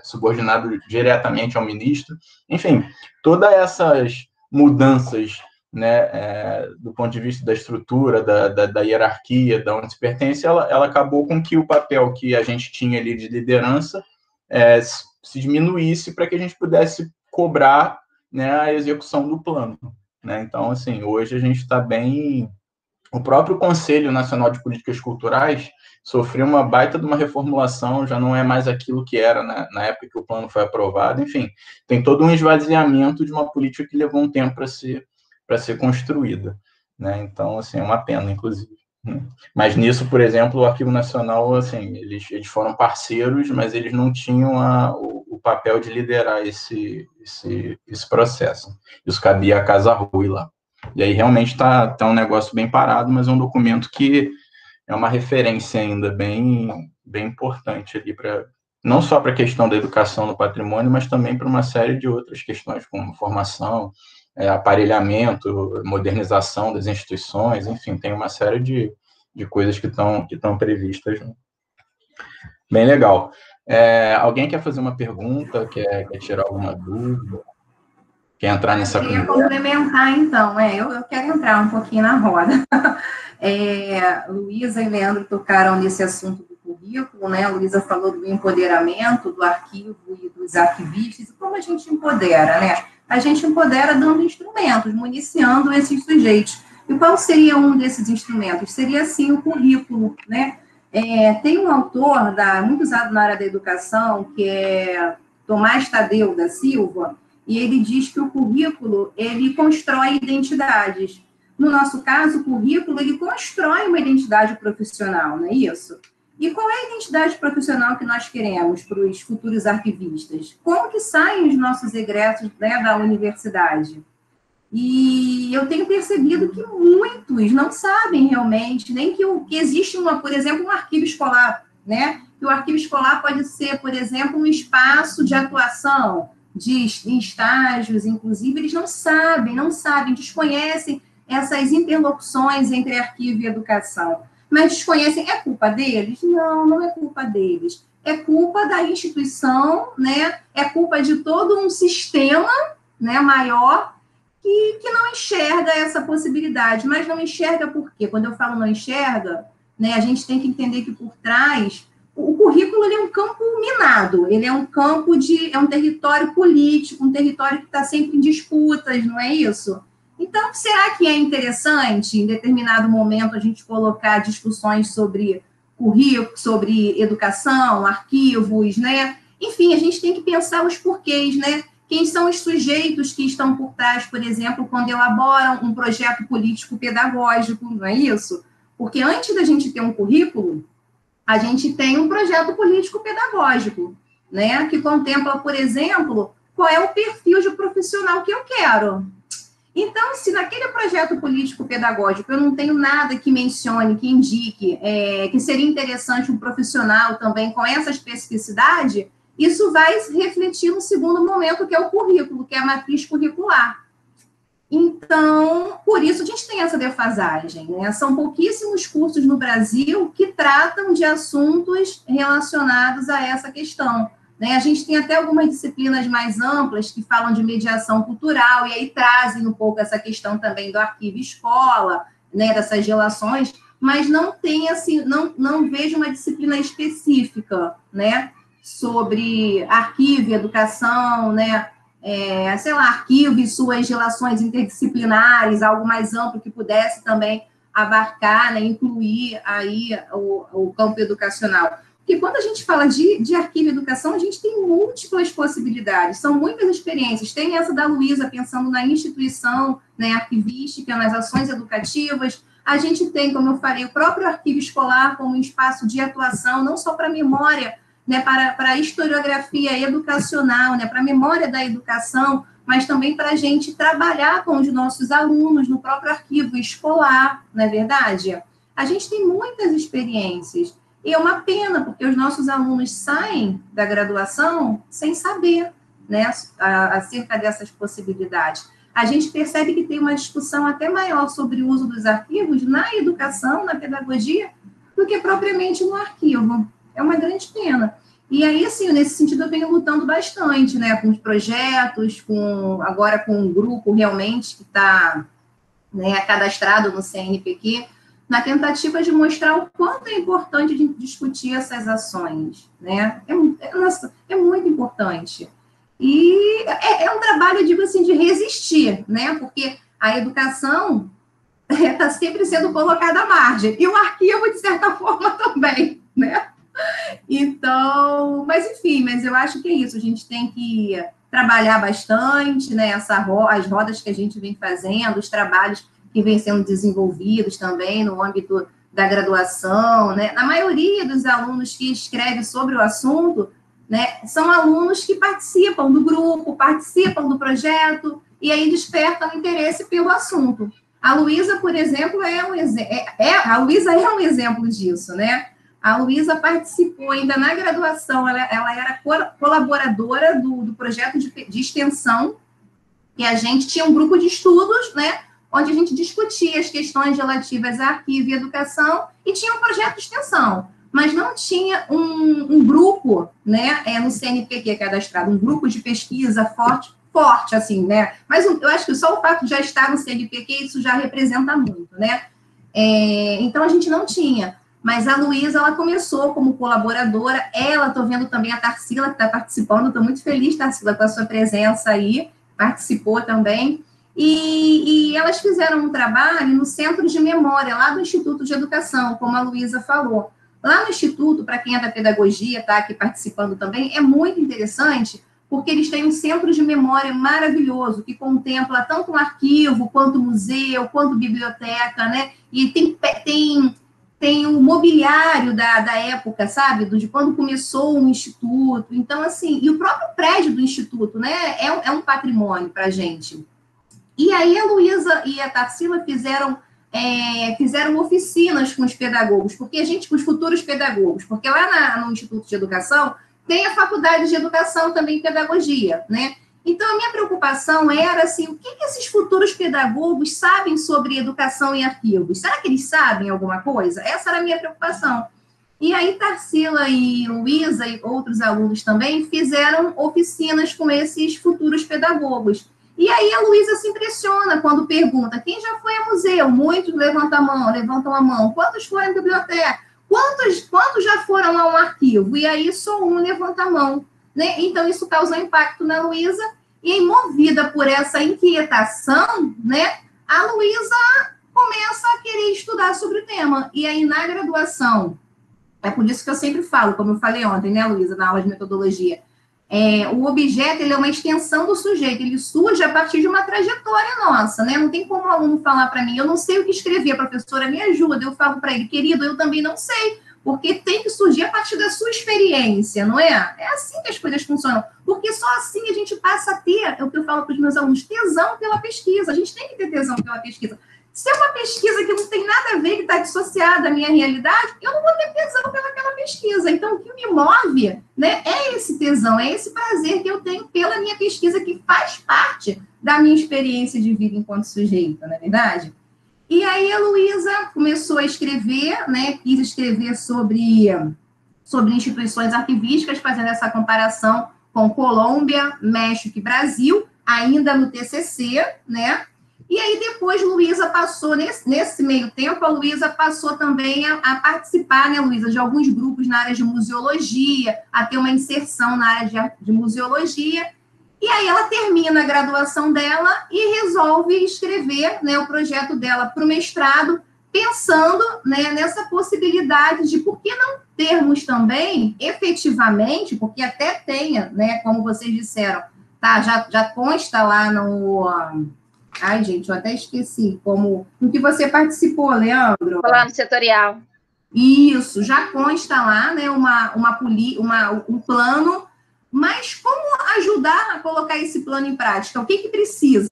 subordinado diretamente ao ministro. Enfim, todas essas mudanças, né, do ponto de vista da estrutura, da hierarquia, da onde se pertence, ela acabou com que o papel que a gente tinha ali de liderança se diminuísse para que a gente pudesse cobrar, né, a execução do plano, né? Então, assim, hoje a gente está bem... O próprio Conselho Nacional de Políticas Culturais sofreu uma baita de uma reformulação, já não é mais aquilo que era na época que o plano foi aprovado, enfim, tem todo um esvaziamento de uma política que levou um tempo para ser construída, né? Então, assim, é uma pena, inclusive. Mas nisso, por exemplo, o Arquivo Nacional, assim, eles foram parceiros, mas eles não tinham o papel de liderar esse processo. Isso cabia à Casa Rui lá. E aí realmente tá um negócio bem parado, mas é um documento que é uma referência ainda bem importante ali não só para a questão da educação no patrimônio, mas também para uma série de outras questões, como formação, aparelhamento, modernização das instituições, enfim, tem uma série de coisas que estão previstas. Bem legal. Alguém quer fazer uma pergunta, quer tirar alguma dúvida? Quer entrar nessa conversa? Eu queria complementar, então, eu quero entrar um pouquinho na roda. Luísa e Leandro tocaram nesse assunto do currículo, né? A Luísa falou do empoderamento do arquivo e dos arquivistas, e como a gente empodera, né? A gente empodera dando instrumentos, municiando esses sujeitos. E qual seria um desses instrumentos? Seria, sim, o currículo, né? Tem um autor muito usado na área da educação, que é Tomás Tadeu da Silva, e ele diz que o currículo, ele constrói identidades. No nosso caso, o currículo, ele constrói uma identidade profissional, não é isso? E qual é a identidade profissional que nós queremos para os futuros arquivistas? Como que saem os nossos egressos, né, da universidade? E eu tenho percebido que muitos não sabem realmente, nem que existe, por exemplo, um arquivo escolar, né? Que o arquivo escolar pode ser, por exemplo, um espaço de atuação, em estágios, inclusive, eles não sabem, desconhecem essas interlocuções entre arquivo e educação. Mas desconhecem, é culpa deles? Não, não é culpa deles. É culpa da instituição, né? É culpa de todo um sistema, né, maior, que não enxerga essa possibilidade. Mas não enxerga por quê? Quando eu falo não enxerga, né, a gente tem que entender que por trás... O currículo, ele é um campo minado, ele é um campo é um território político, um território que está sempre em disputas, não é isso? Então, será que é interessante, em determinado momento, a gente colocar discussões sobre currículo, sobre educação, arquivos, né? Enfim, a gente tem que pensar os porquês, né? Quem são os sujeitos que estão por trás, por exemplo, quando elaboram um projeto político-pedagógico, não é isso? Porque antes da gente ter um currículo, a gente tem um projeto político-pedagógico, né, que contempla, por exemplo, qual é o perfil de profissional que eu quero. Então, se naquele projeto político-pedagógico eu não tenho nada que mencione, que indique, que seria interessante um profissional também com essa especificidade, isso vai refletir no segundo momento, que é o currículo, que é a matriz curricular. Então, por isso a gente tem essa defasagem, né? São pouquíssimos cursos no Brasil que tratam de assuntos relacionados a essa questão, né? A gente tem até algumas disciplinas mais amplas que falam de mediação cultural, e aí trazem um pouco essa questão também do arquivo escola, né, dessas relações, mas não tem, assim, não vejo uma disciplina específica, né, sobre arquivo e educação, né? sei lá, arquivo e suas relações interdisciplinares, algo mais amplo que pudesse também abarcar, né, incluir aí o campo educacional. Porque quando a gente fala de arquivo e educação, a gente tem múltiplas possibilidades, são muitas experiências. Tem essa da Luísa, pensando na instituição, né, arquivística, nas ações educativas. A gente tem, como eu falei, o próprio arquivo escolar como um espaço de atuação, não só para memória, né, para a historiografia educacional, né, para a memória da educação, mas também para a gente trabalhar com os nossos alunos no próprio arquivo escolar, não é verdade? A gente tem muitas experiências. E é uma pena, porque os nossos alunos saem da graduação sem saber, né, acerca dessas possibilidades. A gente percebe que tem uma discussão até maior sobre o uso dos arquivos na educação, na pedagogia, do que propriamente no arquivo. É uma grande pena. E aí, assim, nesse sentido, eu venho lutando bastante, né, com os projetos, agora com um grupo realmente que está, né, cadastrado no CNPq, na tentativa de mostrar o quanto é importante a gente discutir essas ações, né? É muito importante. E é um trabalho, eu digo assim, de resistir, né? Porque a educação está sempre sendo colocada à margem, e o arquivo, de certa forma, também, né? Então, mas enfim, mas eu acho que é isso, a gente tem que trabalhar bastante, né? As rodas que a gente vem fazendo, os trabalhos que vêm sendo desenvolvidos também no âmbito da graduação, né? A maioria dos alunos que escreve sobre o assunto, né, são alunos que participam do grupo, participam do projeto, e aí despertam interesse pelo assunto. A Luísa, por exemplo, a Luísa é um exemplo disso, né? A Luísa participou ainda na graduação, ela era colaboradora do projeto de extensão, que a gente tinha um grupo de estudos, né, onde a gente discutia as questões relativas a arquivo e educação, e tinha um projeto de extensão, mas não tinha um grupo, né, no CNPq cadastrado, um grupo de pesquisa forte, assim, né, mas eu acho que só o fato de já estar no CNPq, isso já representa muito, né, então a gente não tinha, mas a Luísa, ela começou como colaboradora, estou vendo também a Tarsila, que está participando, estou muito feliz, Tarsila, com a sua presença aí, participou também, e elas fizeram um trabalho no Centro de Memória, lá do Instituto de Educação, como a Luísa falou. Lá no Instituto, para quem é da pedagogia, está aqui participando também, é muito interessante, porque eles têm um centro de memória maravilhoso, que contempla tanto um arquivo, quanto museu, quanto biblioteca, né? E tem o mobiliário da época, sabe? De quando começou o Instituto. Então, assim, e o próprio prédio do Instituto, né? É um patrimônio para a gente. E aí a Luísa e a Tarsila fizeram oficinas com os pedagogos, com os futuros pedagogos, porque lá no Instituto de Educação tem a Faculdade de Educação também e Pedagogia, né? Então, a minha preocupação era, assim, o que esses futuros pedagogos sabem sobre educação e arquivos? Será que eles sabem alguma coisa? Essa era a minha preocupação. E aí, Tarsila e Luísa e outros alunos também fizeram oficinas com esses futuros pedagogos. E aí a Luísa se impressiona quando pergunta, quem já foi a museu? Muitos levantam a mão. Quantos foram à biblioteca? Quantos já foram a um arquivo? E aí só um levanta a mão. Né? Então, isso causou impacto na Luísa, e movida por essa inquietação, né, a Luísa começa a querer estudar sobre o tema. E aí, na graduação, é por isso que eu sempre falo, como eu falei ontem, né, Luísa, na aula de metodologia, o objeto, ele é uma extensão do sujeito, ele surge a partir de uma trajetória nossa, né? Não tem como o aluno falar para mim, eu não sei o que escrever, professora, me ajuda. Eu falo para ele, querido, eu também não sei, porque tem que surgir a partir da sua experiência, não é? É assim que as coisas funcionam, porque só assim a gente passa a ter, é o que eu falo para os meus alunos, tesão pela pesquisa, a gente tem que ter tesão pela pesquisa. Se é uma pesquisa que não tem nada a ver, que está dissociada da minha realidade, eu não vou ter tesão pelaquela pesquisa. Então, o que me move, né, é esse tesão, é esse prazer que eu tenho pela minha pesquisa, que faz parte da minha experiência de vida enquanto sujeito, não é verdade? E aí a Luísa começou a escrever, né, quis escrever sobre instituições arquivísticas, fazendo essa comparação com Colômbia, México e Brasil, ainda no TCC, né? E aí depois Luísa passou, nesse meio tempo, a Luísa passou também a participar, né, Luísa, de alguns grupos na área de museologia, a ter uma inserção na área de museologia, E aí ela termina a graduação dela e resolve escrever, né, o projeto dela para o mestrado, pensando, né, nessa possibilidade de por que não termos também, efetivamente, porque até tenha, né, como vocês disseram, tá, já consta lá no... Ai, gente, eu até esqueci, como... No que você participou, Leandro? Plano setorial. Isso, já consta lá, né, um plano, mas como ajudar a colocar esse plano em prática? O que precisa,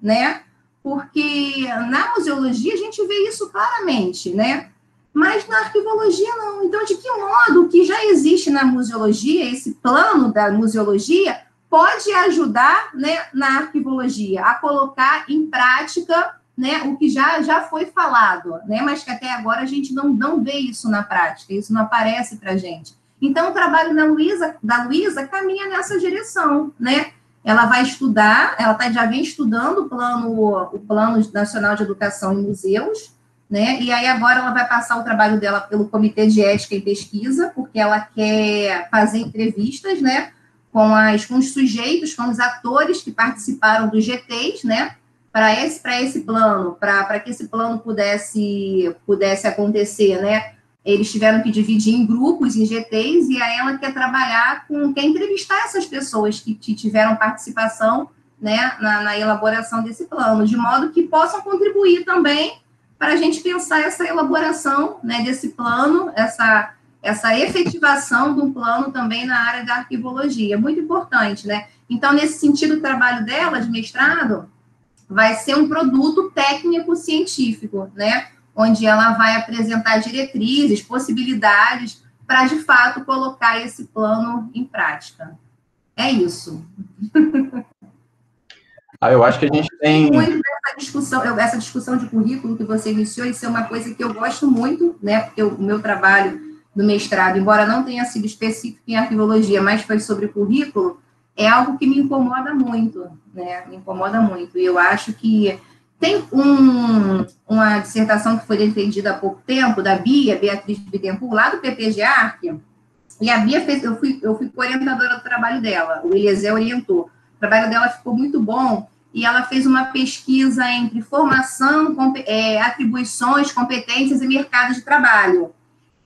né? Porque na museologia a gente vê isso claramente, né? Mas na arquivologia não. Então, de que modo o que já existe na museologia, esse plano da museologia, pode ajudar, né, na arquivologia a colocar em prática, né, o que já foi falado, né, mas que até agora a gente não vê isso na prática, isso não aparece para a gente. Então, o trabalho da Luísa caminha nessa direção, né? Ela vai estudar, já vem estudando o Plano Nacional de Educação em Museus, né? E aí agora ela vai passar o trabalho dela pelo Comitê de Ética e Pesquisa, porque ela quer fazer entrevistas, né, com os sujeitos, com os atores que participaram dos GTs, né, para esse plano, para que esse plano pudesse acontecer, né, eles tiveram que dividir em grupos, em GTs, e aí ela quer trabalhar quer entrevistar essas pessoas que tiveram participação, né, na elaboração desse plano, de modo que possam contribuir também para a gente pensar essa elaboração, né, desse plano, essa efetivação de um plano também na área da arquivologia, muito importante, né? Então, nesse sentido, o trabalho dela, de mestrado, vai ser um produto técnico-científico, né? Onde ela vai apresentar diretrizes, possibilidades, para, de fato, colocar esse plano em prática. É isso. Eu acho que a gente tem... Muito essa discussão de currículo que você iniciou, isso é uma coisa que eu gosto muito, né? Porque o meu trabalho do mestrado, embora não tenha sido específico em arquivologia, mas foi sobre currículo, é algo que me incomoda muito, né? Me incomoda muito. E eu acho que tem uma dissertação que foi defendida há pouco tempo, da Bia, Beatriz Bittencourt, lá do PPG Arc, e a Bia fez, eu fui orientadora do trabalho dela, o Eliezer orientou. O trabalho dela ficou muito bom, e ela fez uma pesquisa entre formação, atribuições, competências e mercado de trabalho.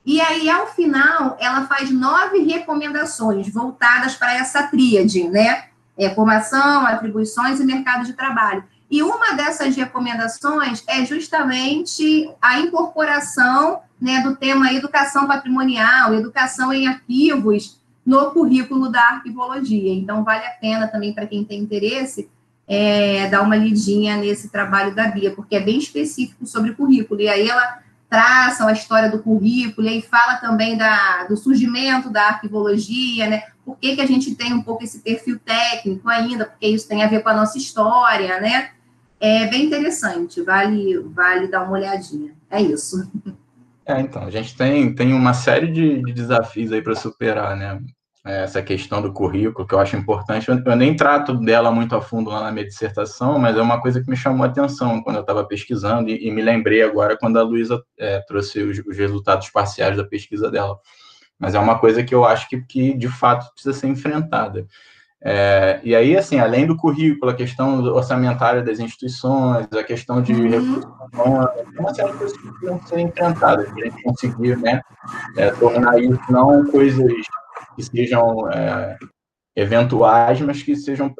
E aí, ao final, ela faz 9 recomendações voltadas para essa tríade, né? Formação, atribuições e mercado de trabalho. E uma dessas recomendações é justamente a incorporação, né, do tema educação patrimonial, educação em arquivos, no currículo da arquivologia. Então, vale a pena também, para quem tem interesse, dar uma lidinha nesse trabalho da Bia, porque é bem específico sobre o currículo. E aí ela traça a história do currículo, e aí fala também do surgimento da arquivologia, né? Por que a gente tem um pouco esse perfil técnico ainda, porque isso tem a ver com a nossa história, né? É bem interessante, vale dar uma olhadinha. É isso. Então, a gente tem uma série de desafios aí para superar, né? Essa questão do currículo, que eu acho importante. Eu nem trato dela muito a fundo lá na minha dissertação, mas é uma coisa que me chamou a atenção quando eu estava pesquisando, e me lembrei agora quando a Luísa trouxe os resultados parciais da pesquisa dela. Mas é uma coisa que eu acho que de fato precisa ser enfrentada. E aí, assim, além do currículo, a questão orçamentária das instituições, a questão de recursos humanos, uma série de coisas que precisam ser enfrentadas para a gente conseguir, né, tornar isso não coisas que sejam eventuais, mas que sejam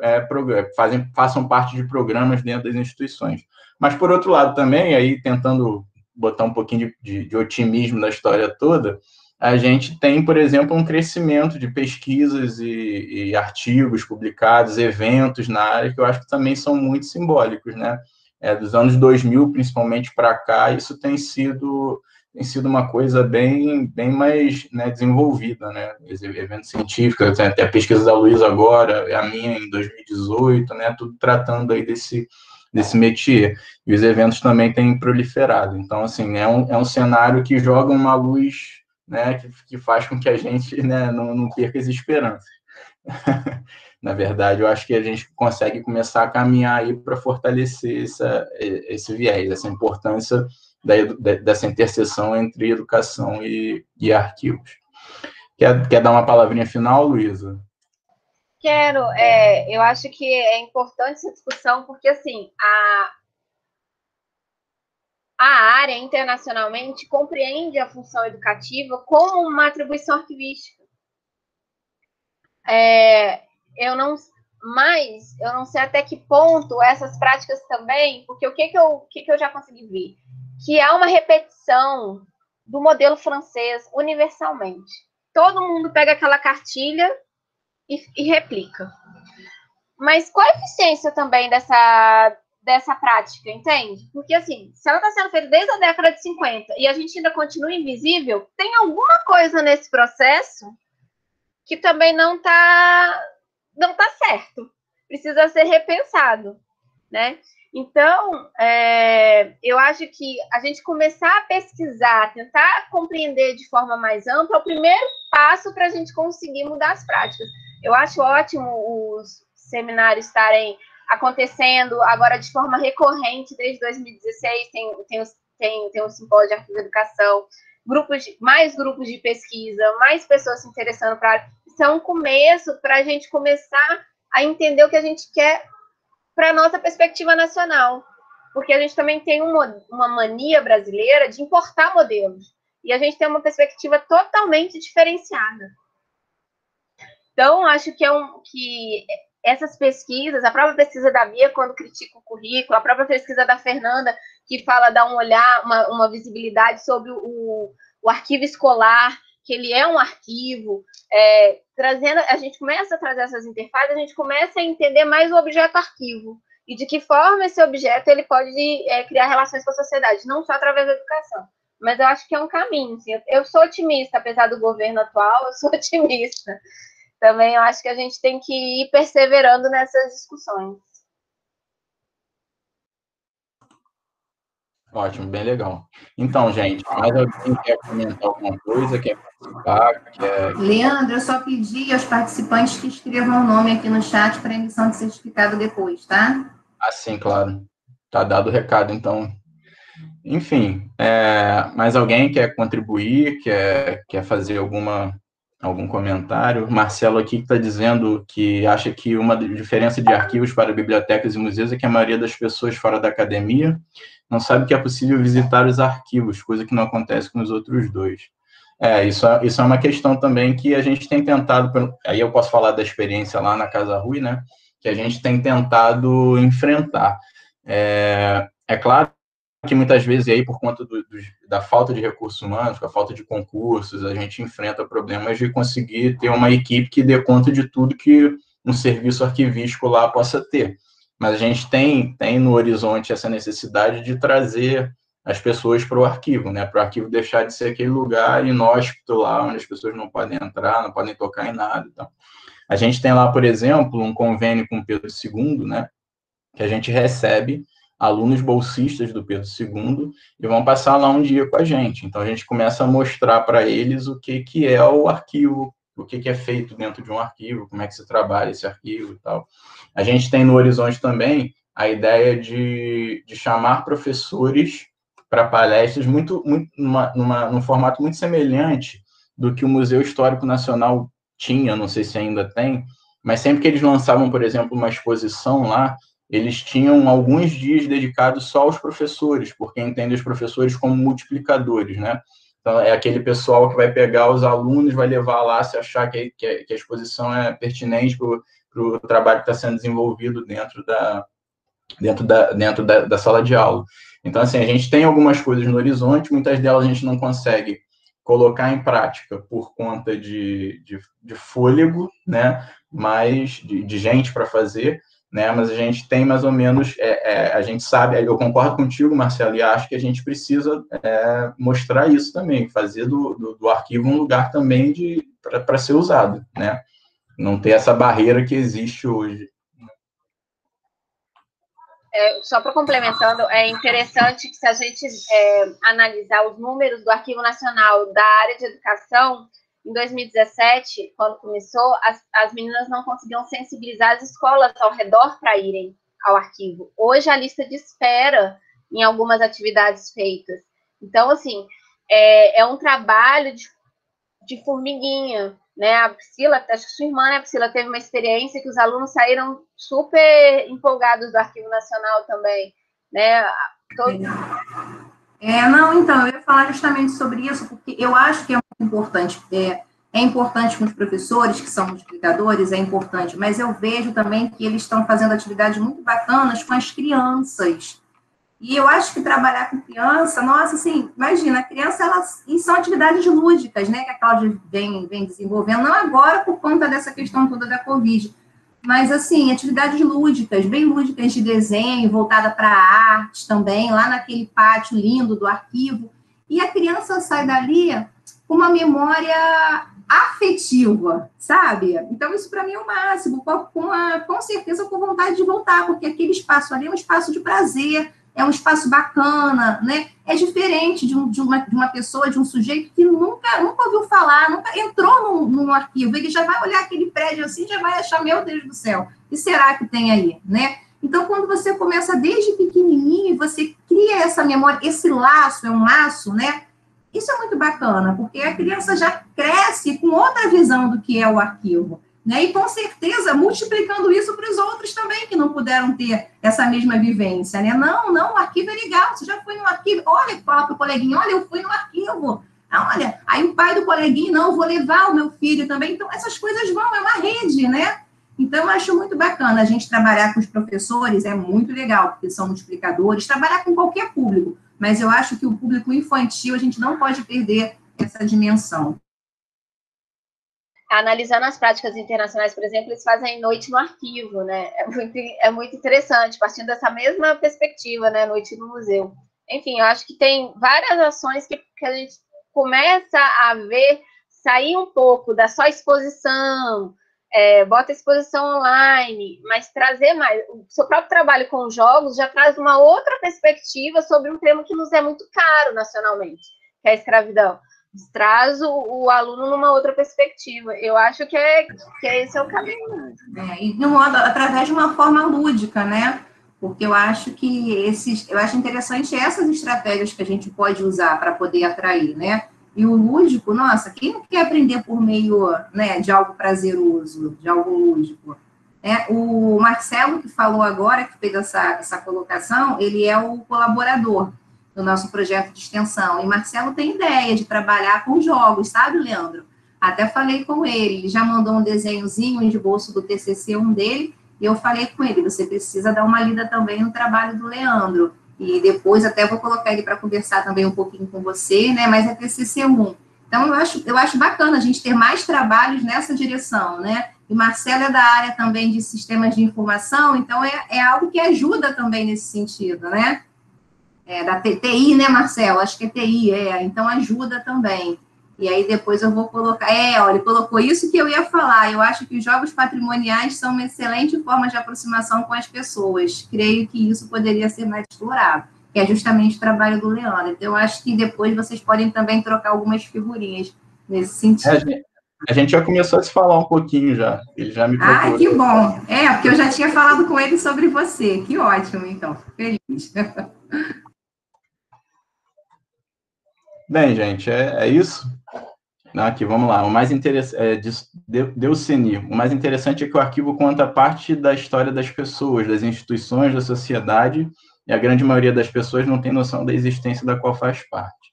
façam parte de programas dentro das instituições. Mas, por outro lado, também, aí tentando botar um pouquinho de otimismo na história toda, a gente tem, por exemplo, um crescimento de pesquisas e artigos publicados, eventos na área, que eu acho que também são muito simbólicos, né? Dos anos 2000, principalmente, para cá, isso tem sido uma coisa bem mais, né, desenvolvida, né? Eventos científicos, até a pesquisa da Luísa agora, a minha em 2018, né? Tudo tratando aí desse métier. E os eventos também têm proliferado. Então, assim, é um cenário que joga uma luz, né, que faz com que a gente, né, não perca as esperanças. Na verdade, eu acho que a gente consegue começar a caminhar aí para fortalecer esse viés, essa importância dessa interseção entre educação e arquivos. Quer dar uma palavrinha final, Luísa? Quero. Eu acho que é importante essa discussão, porque, assim, a área, internacionalmente, compreende a função educativa como uma atribuição arquivística. Eu não sei até que ponto essas práticas também, porque o que eu já consegui ver? Que há uma repetição do modelo francês universalmente. Todo mundo pega aquela cartilha e replica. Mas qual a eficiência também dessa prática, entende? Porque, assim, se ela está sendo feita desde a década de 50 e a gente ainda continua invisível, tem alguma coisa nesse processo que também não tá certo. Precisa ser repensado, né? Então, eu acho que a gente começar a pesquisar, tentar compreender de forma mais ampla, é o primeiro passo para a gente conseguir mudar as práticas. Eu acho ótimo os seminários estarem acontecendo agora de forma recorrente, desde 2016, tem o Simpósio de Arquivo e Educação, mais grupos de pesquisa, mais pessoas se interessando para a área. Isso é um começo para a gente começar a entender o que a gente quer para a nossa perspectiva nacional. Porque a gente também tem uma mania brasileira de importar modelos. E a gente tem uma perspectiva totalmente diferenciada. Então, acho que essas pesquisas, a própria pesquisa da Bia, quando critica o currículo, a própria pesquisa da Fernanda, que fala, dá um olhar, uma visibilidade sobre o arquivo escolar, que ele é um arquivo, trazendo, a gente começa a trazer essas interfaces, a gente começa a entender mais o objeto arquivo, e de que forma esse objeto ele pode criar relações com a sociedade, não só através da educação. Mas eu acho que é um caminho. Assim, eu sou otimista, apesar do governo atual, eu sou otimista. Também eu acho que a gente tem que ir perseverando nessas discussões. Ótimo, bem legal. Então, gente, mais alguém quer comentar alguma coisa, quer participar? Leandro, eu só pedi aos participantes que escrevam o nome aqui no chat para emissão de certificado depois, tá? Sim, claro. Tá dado o recado, então. Enfim, mais alguém quer contribuir, quer fazer algum comentário? Marcelo aqui está dizendo que acha que uma diferença de arquivos para bibliotecas e museus é que a maioria das pessoas fora da academia não sabe que é possível visitar os arquivos, coisa que não acontece com os outros dois. Isso é uma questão também que a gente tem tentado, aí eu posso falar da experiência lá na Casa Rui, né, que a gente tem tentado enfrentar. É claro que muitas vezes, aí, por conta da falta de recursos humanos, com a falta de concursos, a gente enfrenta problemas de conseguir ter uma equipe que dê conta de tudo que um serviço arquivístico lá possa ter. Mas a gente tem no horizonte essa necessidade de trazer as pessoas para o arquivo, né? Para o arquivo deixar de ser aquele lugar inóspito lá, onde as pessoas não podem entrar, não podem tocar em nada. Então, a gente tem lá, por exemplo, um convênio com o Pedro II, né? Que a gente recebe alunos bolsistas do Pedro II e vão passar lá um dia com a gente. Então, a gente começa a mostrar para eles o que é o arquivo, o que é feito dentro de um arquivo, como é que se trabalha esse arquivo e tal. A gente tem no horizonte também a ideia de chamar professores para palestras num formato muito semelhante do que o Museu Histórico Nacional tinha, não sei se ainda tem, mas sempre que eles lançavam, por exemplo, uma exposição lá, eles tinham alguns dias dedicados só aos professores, porque entendem os professores como multiplicadores, né? Então, é aquele pessoal que vai pegar os alunos, vai levar lá, se achar que a exposição é pertinente para o trabalho que está sendo desenvolvido dentro da sala de aula. Então, assim, a gente tem algumas coisas no horizonte, muitas delas a gente não consegue colocar em prática por conta de fôlego, né? Mas de gente para fazer, né? Mas a gente tem mais ou menos, a gente sabe, eu concordo contigo, Marcelo, e acho que a gente precisa mostrar isso também, fazer do arquivo um lugar também para ser usado, né? Não ter essa barreira que existe hoje. Só para complementando, é interessante que se a gente analisar os números do Arquivo Nacional da área de educação, em 2017, quando começou, as meninas não conseguiam sensibilizar as escolas ao redor para irem ao arquivo. Hoje, a lista de espera em algumas atividades feitas. Então, assim, é um trabalho de formiguinha, né? A Priscila, acho que sua irmã, né, Priscila, teve uma experiência que os alunos saíram super empolgados do Arquivo Nacional também, né? Não, então, eu ia falar justamente sobre isso, porque eu acho que é muito importante. É importante com os professores, que são multiplicadores, é importante, mas eu vejo também que eles estão fazendo atividades muito bacanas com as crianças. E eu acho que trabalhar com criança, nossa, assim, imagina, a criança, e são atividades lúdicas, né, que a Cláudia vem desenvolvendo, não agora por conta dessa questão toda da Covid, mas, assim, atividades lúdicas, bem lúdicas de desenho, voltada para a arte também, lá naquele pátio lindo do arquivo, e a criança sai dali com uma memória afetiva, sabe? Então, isso para mim é o máximo, com certeza com vontade de voltar, porque aquele espaço ali é um espaço de prazer, é um espaço bacana, né? É diferente de uma pessoa, de um sujeito que nunca ouviu falar, nunca entrou num arquivo, ele já vai olhar aquele prédio assim, já vai achar, meu Deus do céu, o que será que tem aí, né? Então, quando você começa desde pequenininho, você cria essa memória, esse laço, é um laço, né? Isso é muito bacana, porque a criança já cresce com outra visão do que é o arquivo, né? E com certeza multiplicando isso para os outros também que não puderam ter essa mesma vivência, né? Não, o arquivo é legal, você já foi no arquivo, olha, fala para o coleguinha, olha, eu fui no arquivo, olha, aí o pai do coleguinha, não, eu vou levar o meu filho também, então essas coisas vão, é uma rede, né? Então, eu acho muito bacana a gente trabalhar com os professores, é muito legal, porque são multiplicadores, trabalhar com qualquer público, mas eu acho que o público infantil, a gente não pode perder essa dimensão. Analisando as práticas internacionais, por exemplo, eles fazem noite no arquivo, né? É muito interessante, partindo dessa mesma perspectiva, né? Noite no museu. Enfim, eu acho que tem várias ações que a gente começa a ver sair um pouco da só exposição, bota exposição online, mas trazer mais. O seu próprio trabalho com jogos já traz uma outra perspectiva sobre um tema que nos é muito caro nacionalmente, que é a escravidão. Traz o aluno numa outra perspectiva. Eu acho que esse é o caminho. E de um modo, através de uma forma lúdica, né? Porque eu acho interessante essas estratégias que a gente pode usar para poder atrair, né? E o lúdico, nossa, quem não quer aprender por meio, né, de algo prazeroso, de algo lúdico? O Marcelo, que falou agora, que fez essa colocação, ele é o colaborador do nosso projeto de extensão. E Marcelo tem ideia de trabalhar com jogos, sabe, Leandro? Até falei com ele já mandou um desenhozinho de bolso do TCC, um dele, e eu falei com ele, você precisa dar uma lida também no trabalho do Leandro. E depois até vou colocar ele para conversar também um pouquinho com você, né? Mas é TCC1. Então, eu acho bacana a gente ter mais trabalhos nessa direção, né? E Marcelo é da área também de sistemas de informação, então é algo que ajuda também nesse sentido, né? Da TI, né, Marcelo? Acho que é TI, então ajuda também. E aí depois eu vou colocar, olha, ele colocou isso que eu ia falar, eu acho que os jogos patrimoniais são uma excelente forma de aproximação com as pessoas, creio que isso poderia ser mais explorado, que é justamente o trabalho do Leandro, então eu acho que depois vocês podem também trocar algumas figurinhas nesse sentido. A gente já começou a se falar um pouquinho já, ele já me procurou. Que bom, porque eu já tinha falado com ele sobre você, que ótimo, então, fico feliz. Bem, gente, é isso. Aqui, vamos lá. O mais interessante Deuceni. O mais interessante é que o arquivo conta parte da história das pessoas, das instituições, da sociedade, e a grande maioria das pessoas não tem noção da existência da qual faz parte.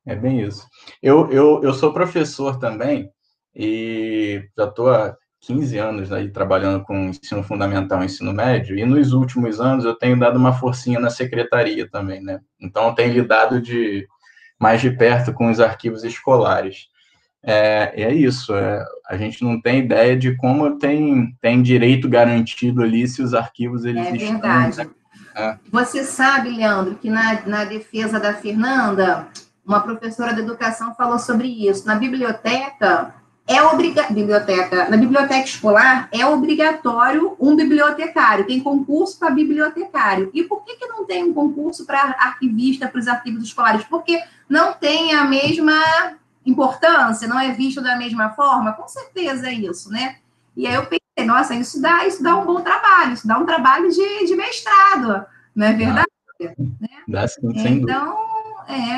É bem isso. Eu sou professor também, e já estou há 15 anos aí trabalhando com ensino fundamental e ensino médio, e nos últimos anos eu tenho dado uma forcinha na secretaria também, né? Então, eu tenho lidado mais de perto com os arquivos escolares. É isso, a gente não tem ideia de como tem direito garantido ali se os arquivos eles estão... É verdade. Você sabe, Leandro, que na defesa da Fernanda, uma professora de educação falou sobre isso. Na biblioteca, na biblioteca escolar, é obrigatório um bibliotecário, tem concurso para bibliotecário. E por que não tem um concurso para arquivista para os arquivos escolares? Porque não tem a mesma importância, não é visto da mesma forma? Com certeza é isso, né? E aí eu pensei, nossa, isso dá um bom trabalho, isso dá um trabalho de mestrado, não é verdade? Dá sim, sem dúvida. Então,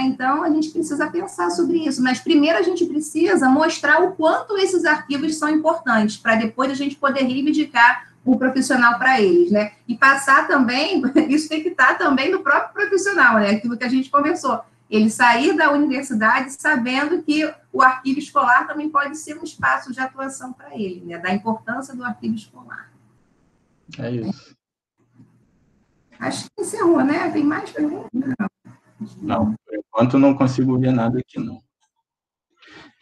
Então a gente precisa pensar sobre isso, mas primeiro a gente precisa mostrar o quanto esses arquivos são importantes, para depois a gente poder reivindicar o profissional para eles, né? E passar também, isso tem que estar também no próprio profissional, né? Aquilo que a gente conversou, ele sair da universidade sabendo que o arquivo escolar também pode ser um espaço de atuação para ele, né? Da importância do arquivo escolar. É isso. Acho que encerrou, né? Tem mais perguntas? Não, por enquanto não consigo ver nada aqui, não.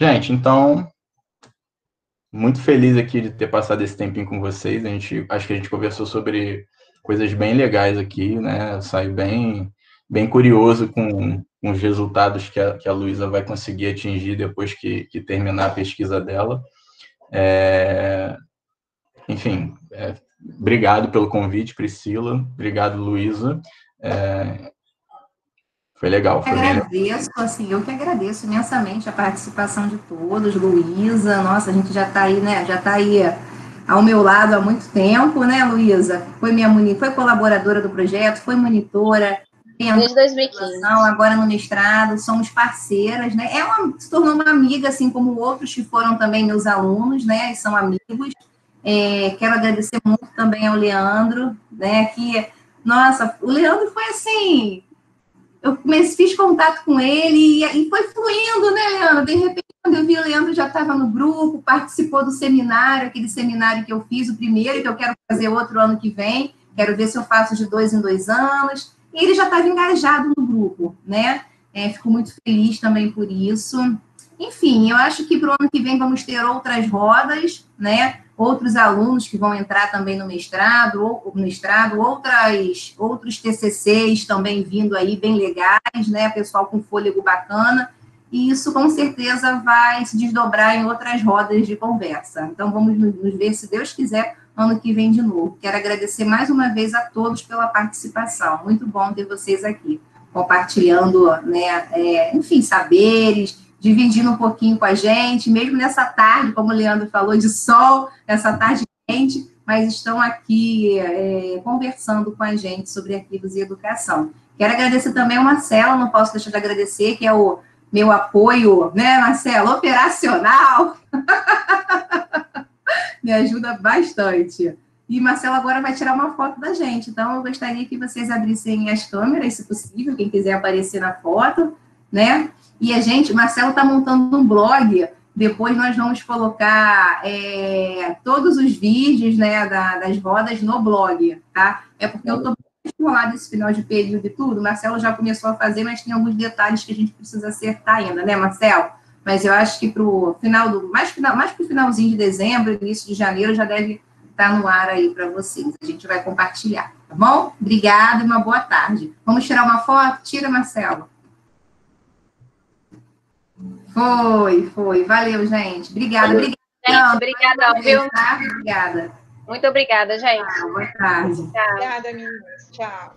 Gente, então, muito feliz aqui de ter passado esse tempinho com vocês. Acho que a gente conversou sobre coisas bem legais aqui, né? Eu saí bem curioso com os resultados que a Luísa vai conseguir atingir depois que terminar a pesquisa dela. Enfim, obrigado pelo convite, Priscila. Obrigado, Luísa. Foi legal. Eu que agradeço imensamente a participação de todos, Luísa, nossa, a gente já está aí, né? Já está aí ao meu lado há muito tempo, né, Luísa? Foi colaboradora do projeto, foi monitora. Desde 2015. Agora no mestrado, somos parceiras, né? Se tornou uma amiga, assim como outros que foram também meus alunos, né? E são amigos. Quero agradecer muito também ao Leandro, né? Nossa, o Leandro foi assim... Eu fiz contato com ele e foi fluindo, né, Leandro? De repente, quando eu vi o Leandro já estava no grupo, participou do seminário, aquele seminário que eu fiz, o primeiro, que eu quero fazer outro ano que vem, quero ver se eu faço de 2 em 2 anos, e ele já estava engajado no grupo, né? Fico muito feliz também por isso. Enfim, eu acho que para o ano que vem vamos ter outras rodas, né? Outros alunos que vão entrar também no mestrado, outros TCCs também vindo aí, bem legais, né, pessoal com fôlego bacana, e isso com certeza vai se desdobrar em outras rodas de conversa. Então, vamos nos ver, se Deus quiser, ano que vem de novo. Quero agradecer mais uma vez a todos pela participação, muito bom ter vocês aqui, compartilhando, né, enfim, saberes, dividindo um pouquinho com a gente, mesmo nessa tarde, como o Leandro falou, de sol, essa tarde quente, mas estão aqui conversando com a gente sobre arquivos e educação. Quero agradecer também ao Marcelo, não posso deixar de agradecer, que é o meu apoio, né, Marcelo, operacional, me ajuda bastante. E Marcelo agora vai tirar uma foto da gente, então eu gostaria que vocês abrissem as câmeras, se possível, quem quiser aparecer na foto, né? E Marcelo está montando um blog, depois nós vamos colocar todos os vídeos, né, das rodas no blog, tá? Porque eu estou estimulada esse final de período e tudo, o Marcelo já começou a fazer, mas tem alguns detalhes que a gente precisa acertar ainda, né, Marcelo? Mas eu acho que para o mais para o finalzinho de dezembro, início de janeiro, já deve estar no ar aí para vocês. A gente vai compartilhar, tá bom? Obrigada e uma boa tarde. Vamos tirar uma foto? Tira, Marcelo. Foi. Valeu, gente. Obrigada. Gente, obrigada, viu? Obrigada. Muito obrigada, gente. Boa tarde. Tchau. Obrigada, meninas. Tchau.